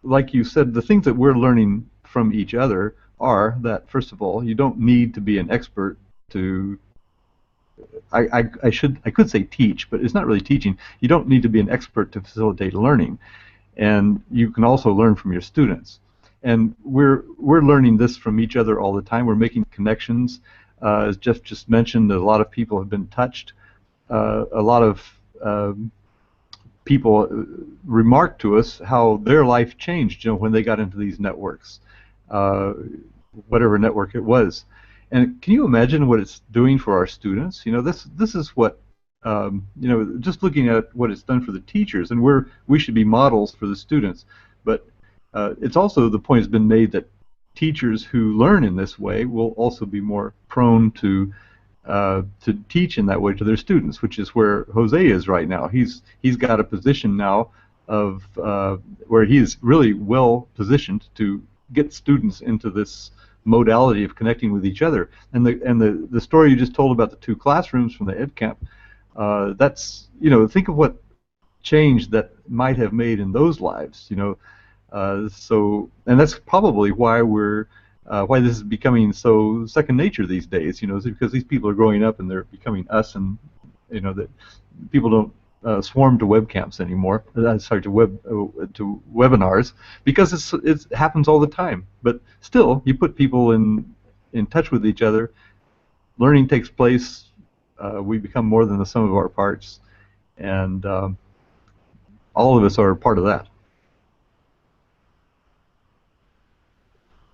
Like you said, the things that we're learning from each other are that, first of all, you don't need to be an expert to. I could say teach, but it's not really teaching. You don't need to be an expert to facilitate learning, and you can also learn from your students. And we're learning this from each other all the time. We're making connections. As Jeff just mentioned, a lot of people have been touched. A lot of people remarked to us how their life changed, when they got into these networks, whatever network it was. And can you imagine what it's doing for our students? This is what just looking at what it's done for the teachers, and we should be models for the students. But it's also, the point has been made that teachers who learn in this way will also be more prone to teach in that way to their students, which is where Jose is right now. He's got a position now of where he's really well positioned to get students into this modality of connecting with each other. And the story you just told about the 2 classrooms from the Ed Camp, that's, think of what change that might have made in those lives. And that's probably why why this is becoming so second nature these days. Is because these people are growing up and they're becoming us, and that people don't swarm to webcamps anymore. Sorry, to webinars, because it happens all the time. But still, you put people in touch with each other. Learning takes place. We become more than the sum of our parts, and all of us are part of that.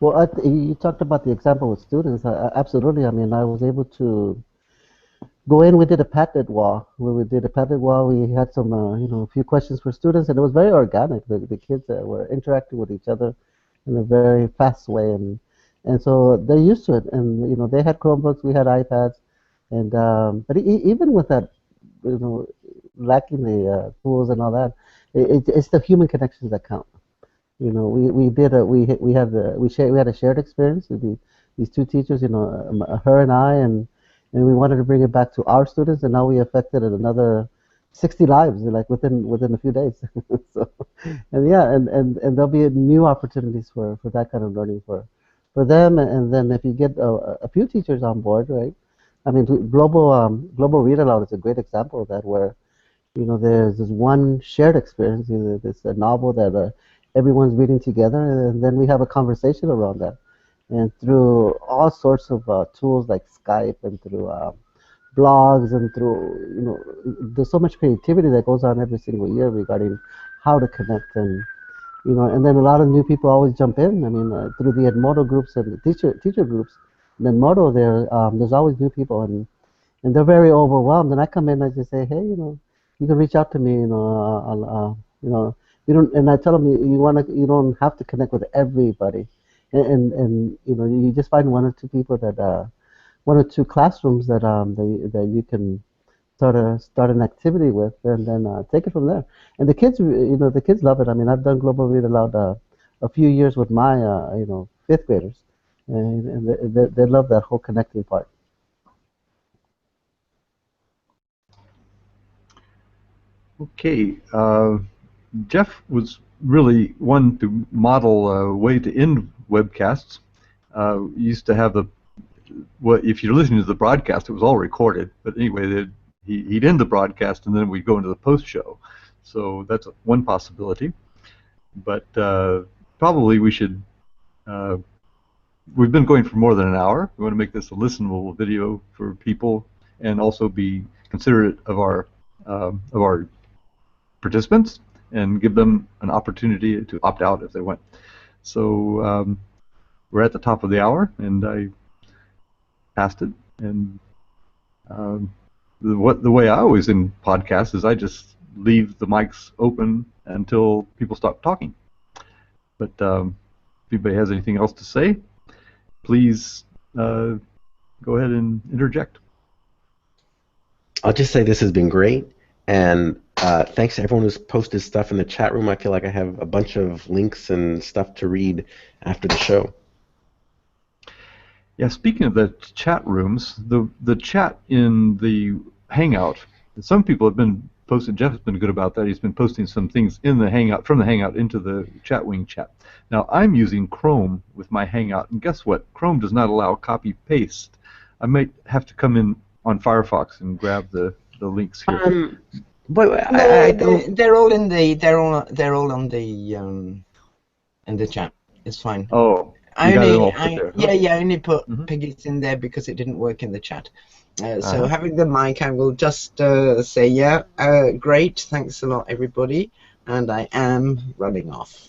Well, you talked about the example with students. Absolutely. I mean, I was able to go in. We did a Padlet wall. When we did a Padlet wall, we had some, a few questions for students, and it was very organic. The kids were interacting with each other in a very fast way, and so they're used to it. And they had Chromebooks, we had iPads, and but even with that, lacking the tools and all that, it's the human connections that count. We had a shared experience with these 2 teachers, her and I, and we wanted to bring it back to our students, and now we affected another 60 lives, like within a few days. So, and yeah, and there'll be new opportunities for that kind of learning for them, and then if you get a few teachers on board, right? I mean, global read aloud is a great example of that, where there's this one shared experience, this novel that everyone's reading together, and then we have a conversation around that. And through all sorts of tools like Skype, and through blogs, and through, there's so much creativity that goes on every single year regarding how to connect, and and then a lot of new people always jump in. I mean, through the Edmodo groups and the teacher groups, in Edmodo there's always new people, and and they're very overwhelmed. And I come in and I just say, hey, you can reach out to me, you don't. And I tell them you don't have to connect with everybody, and you just find one or two people that one or two classrooms that that you can start an activity with, and then take it from there. And the kids, the kids love it. I mean, I've done Global Read Aloud a few years with my fifth graders, and they love that whole connecting part. Okay, Jeff was really one to model a way to end webcasts. Used to have if you're listening to the broadcast, it was all recorded. But anyway, he'd end the broadcast and then we'd go into the post show. So that's one possibility. But probably we should. We've been going for more than an hour. We want to make this a listenable video for people and also be considerate of our participants and give them an opportunity to opt out if they want. So we're at the top of the hour, and I passed it. And the way I always end podcasts is I just leave the mics open until people stop talking. But if anybody has anything else to say, please go ahead and interject. I'll just say this has been great, and thanks to everyone who's posted stuff in the chat room. I feel like I have a bunch of links and stuff to read after the show. Yeah, speaking of the chat rooms, the chat in the Hangout, some people have been posting. Jeff has been good about that. He's been posting some things in the Hangout, from the Hangout into the Chatwing chat. Now, I'm using Chrome with my Hangout, and guess what? Chrome does not allow copy-paste. I might have to come in on Firefox and grab the links here. But they're all in the on the chat. It's fine. Oh, I I only put Peggy's in there because it didn't work in the chat. So having the mic, I will just say great, thanks a lot everybody, and I am running off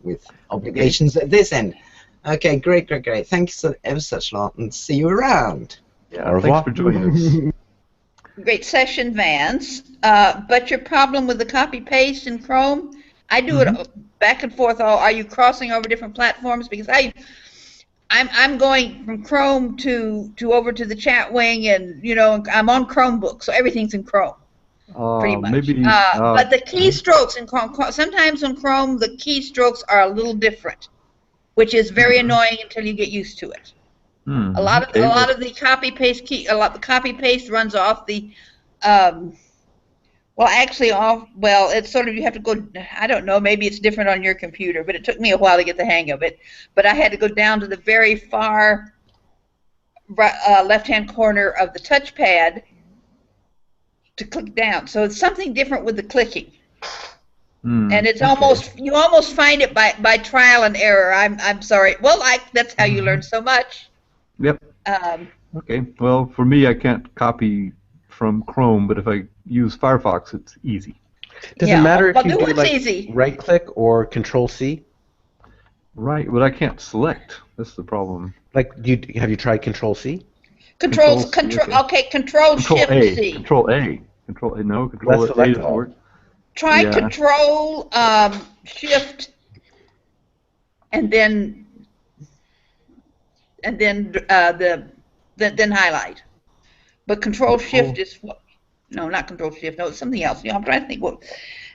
with obligations at this end. Okay, great. Thanks ever such a lot, and see you around. Yeah, thanks for joining us. Great session, Vance. But your problem with the copy-paste in Chrome, I do it back and forth. Are you crossing over different platforms? Because I'm going from Chrome to over to the Chatwing, and I'm on Chromebook, so everything's in Chrome, pretty much. Maybe, but the keystrokes in Chrome, sometimes on Chrome the keystrokes are a little different, which is very annoying until you get used to it. A lot of the copy paste runs off the it's sort of, you have to go, I don't know, maybe it's different on your computer, but it took me a while to get the hang of it. But I had to go down to the very far left-hand corner of the touchpad to click down. So it's something different with the clicking. And it's you almost find it by trial and error. I'm sorry. Well, that's how you learn so much. Yep. Okay. Well, for me, I can't copy from Chrome, but if I use Firefox, it's easy. Does it matter if you do easy. right-click or Control-C? Right, but I can't select. That's the problem. Like, have you tried Control-C? Control Shift C. Control A. No, Control A doesn't work. Try Control Shift and then highlight. But Control Shift is no, not Control Shift. No, it's something else. I'm trying to think what.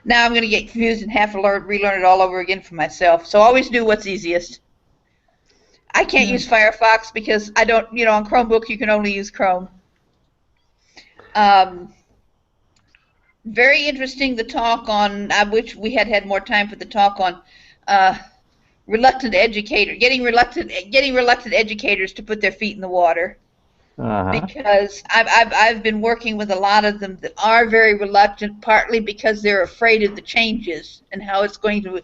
Now I'm going to get confused and have to relearn it all over again for myself. So always do what's easiest. I can't use Firefox because I don't. On Chromebook you can only use Chrome. Very interesting, the talk on. I wish we had more time for the talk on getting reluctant educators to put their feet in the water. Because I've been working with a lot of them that are very reluctant, partly because they're afraid of the changes and how it's going to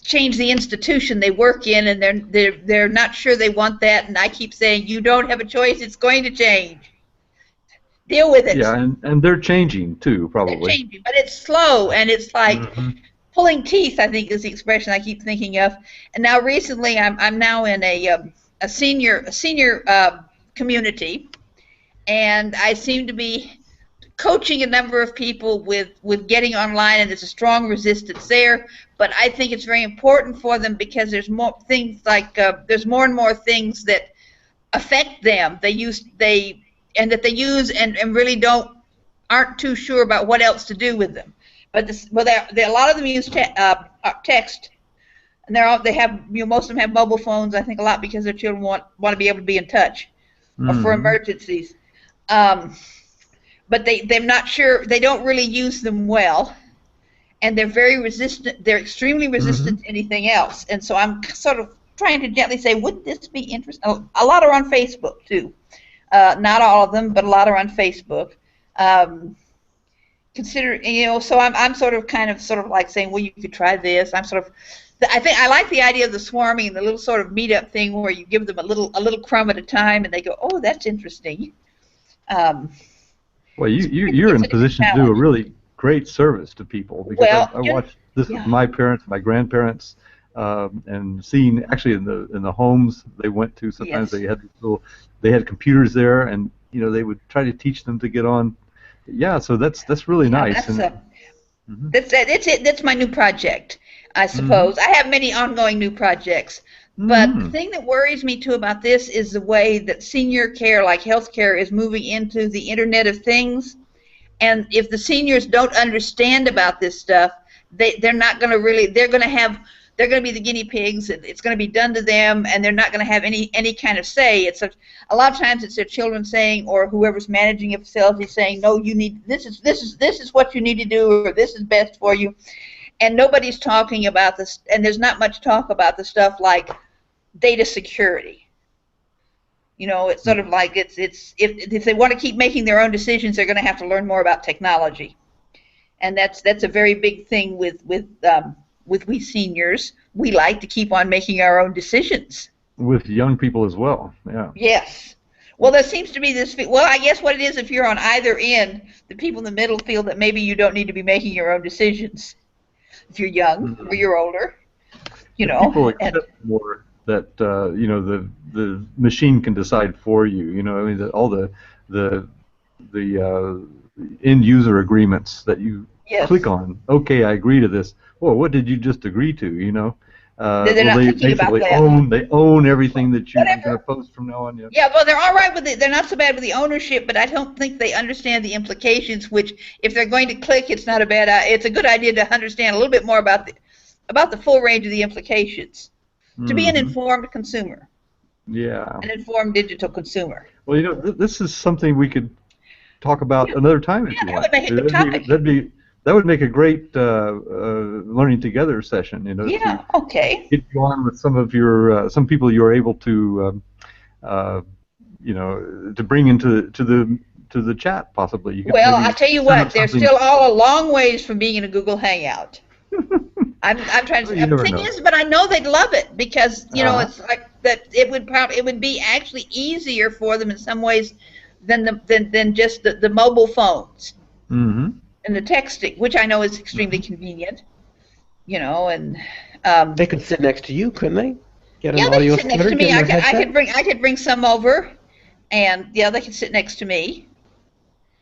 change the institution they work in, and they're not sure they want that. And I keep saying, you don't have a choice; it's going to change. Deal with it. Yeah, and they're changing too, probably. They're changing, but it's slow, and it's like pulling teeth, I think, is the expression I keep thinking of. And now recently, I'm now in a senior community and I seem to be coaching a number of people with getting online, and there's a strong resistance there. But I think it's very important for them because there's more things like there's more and more things that affect them. They use and really aren't too sure about what else to do with them. But a lot of them use text, and they have most of them have mobile phones. I think a lot because their children want to be able to be in touch, or for emergencies. But they're not sure. They don't really use them well, and they're very resistant. They're extremely resistant to anything else. And so I'm sort of trying to gently say, wouldn't this be interesting? A lot are on Facebook too. Not all of them, but a lot are on Facebook. So I'm sort of like saying, well, you could try this. I think I like the idea of the swarming, the little sort of meetup thing where you give them a little crumb at a time, and they go, oh, that's interesting. Well, you're in a position to do a really great service to people, because I watched this with my parents, my grandparents, and seeing actually in the homes they went to. Sometimes they had computers there, and they would try to teach them to get on. Yeah, so that's really nice. That's my new project, I suppose. I have many ongoing new projects. But the thing that worries me too about this is the way that senior care, like healthcare, is moving into the Internet of Things. And if the seniors don't understand about this stuff, they're not going to really. They're going to be the guinea pigs, and it's going to be done to them, and they're not going to have any kind of say. A lot of times it's their children saying, or whoever's managing a facility saying, no, you need this is what you need to do, or this is best for you. And nobody's talking about this, and there's not much talk about the stuff like data security. It's sort of like if they want to keep making their own decisions, they're going to have to learn more about technology, and that's a very big thing with we seniors. We like to keep on making our own decisions. With young people as well, yeah. Yes. Well, there seems to be this. Well, I guess what it is, if you're on either end, the people in the middle feel that maybe you don't need to be making your own decisions. If you're young or you're older, people accept more that the machine can decide for you. I mean, all the end user agreements that you click on. Okay, I agree to this. Well, what did you just agree to? They're not thinking about that. They own everything that you're going to post from now on. Yeah. Yeah, well, they're all right with it. They're not so bad with the ownership, but I don't think they understand the implications. Which, if they're going to click, it's not a bad. It's a good idea to understand a little bit more about the full range of the implications. To be an informed consumer. Yeah. An informed digital consumer. Well, this is something we could talk about another time if you want. That would make a good topic. That would make a great learning together session. Yeah. Okay. Get you on with some of your some people you are able to to bring into the chat possibly. Well, I tell you what, they're still all a long ways from being in a Google Hangout. I'm trying to. The thing is, but I know they'd love it because it's like that. It would be actually easier for them in some ways than just the mobile phones. Mm-hmm. And the texting, which I know is extremely convenient, and they could sit next to you, couldn't they? They could sit next to me. I could bring some over, and they could sit next to me.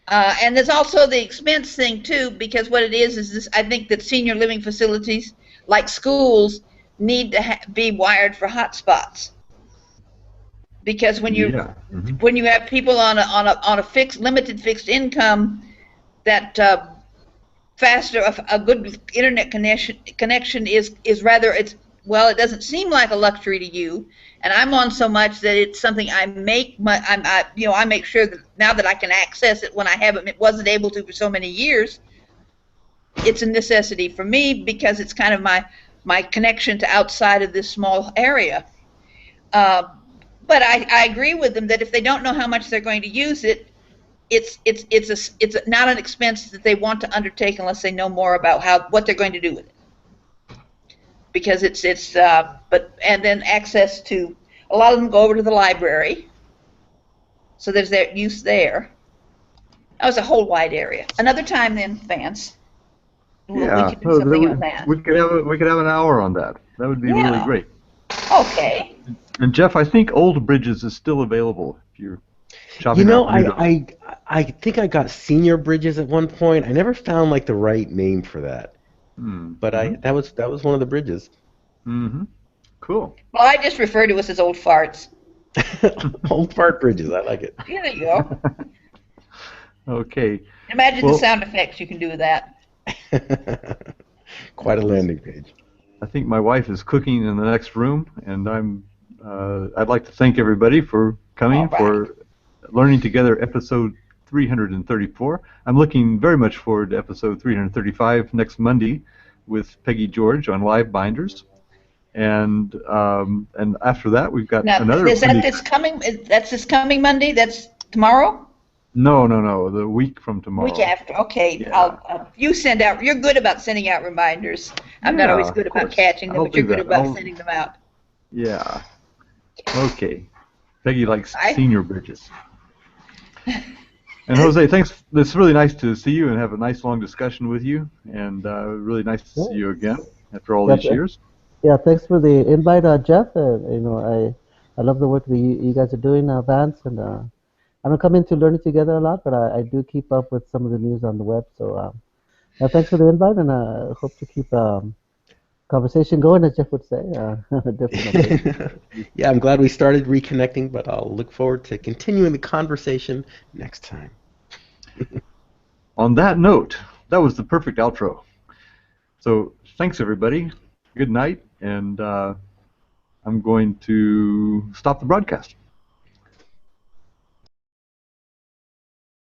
And there's also the expense thing too, because what it is this. I think that senior living facilities, like schools, need to be wired for hotspots. Because when you have people on a limited fixed income, that a good internet connection is rather it doesn't seem like a luxury to you, and I'm on so much that it's something I make sure that now that I can access it when it wasn't able to for so many years. It's a necessity for me because it's kind of my connection to outside of this small area. But I agree with them that if they don't know how much they're going to use it, it's not an expense that they want to undertake unless they know more about what they're going to do with it. Because and then access to, a lot of them go over to the library, so there's their use there. That was a whole wide area. Another time then, Vance. We could do something on that. We could have an hour on that. That would be really great. Okay. And Jeff, I think Old Bridges is still available if you're. chopping You know, off noodles. I think I got senior bridges at one point. I never found like the right name for that, but that was one of the bridges. Mm-hmm. Cool. Well, I just refer to us as old farts. Old fart bridges. I like it. Yeah, there you go. Okay. Imagine Well, the sound effects you can do with that. Quite a landing page. I think my wife is cooking in the next room, and I'd like to thank everybody for coming All right. for Learning Together episode 334. I'm looking very much forward to episode 335 next Monday with Peggy George on live binders. And after that, we've got Now, another. is that this coming? That's this coming Monday. That's tomorrow. No, the week from tomorrow. Week after. Okay. Yeah. You send out. You're good about sending out reminders. I'm not Yeah, always good of about course. catching them, I'll but you're do good that. about sending them out. Yeah. Okay. Peggy likes Bye. senior bridges. And Jose, thanks. It's really nice to see you and have a nice long discussion with you, and really nice to see you again after all these years. Yeah, thanks for the invite, Jeff. I love the work that you guys are doing, Vance, and I don't come into Learning Together a lot, but I do keep up with some of the news on the web. So thanks for the invite, and I hope to keep conversation going, as Jeff would say. Yeah, I'm glad we started reconnecting, but I'll look forward to continuing the conversation next time. On that note, that was the perfect outro. So thanks, everybody. Good night, and I'm going to stop the broadcast.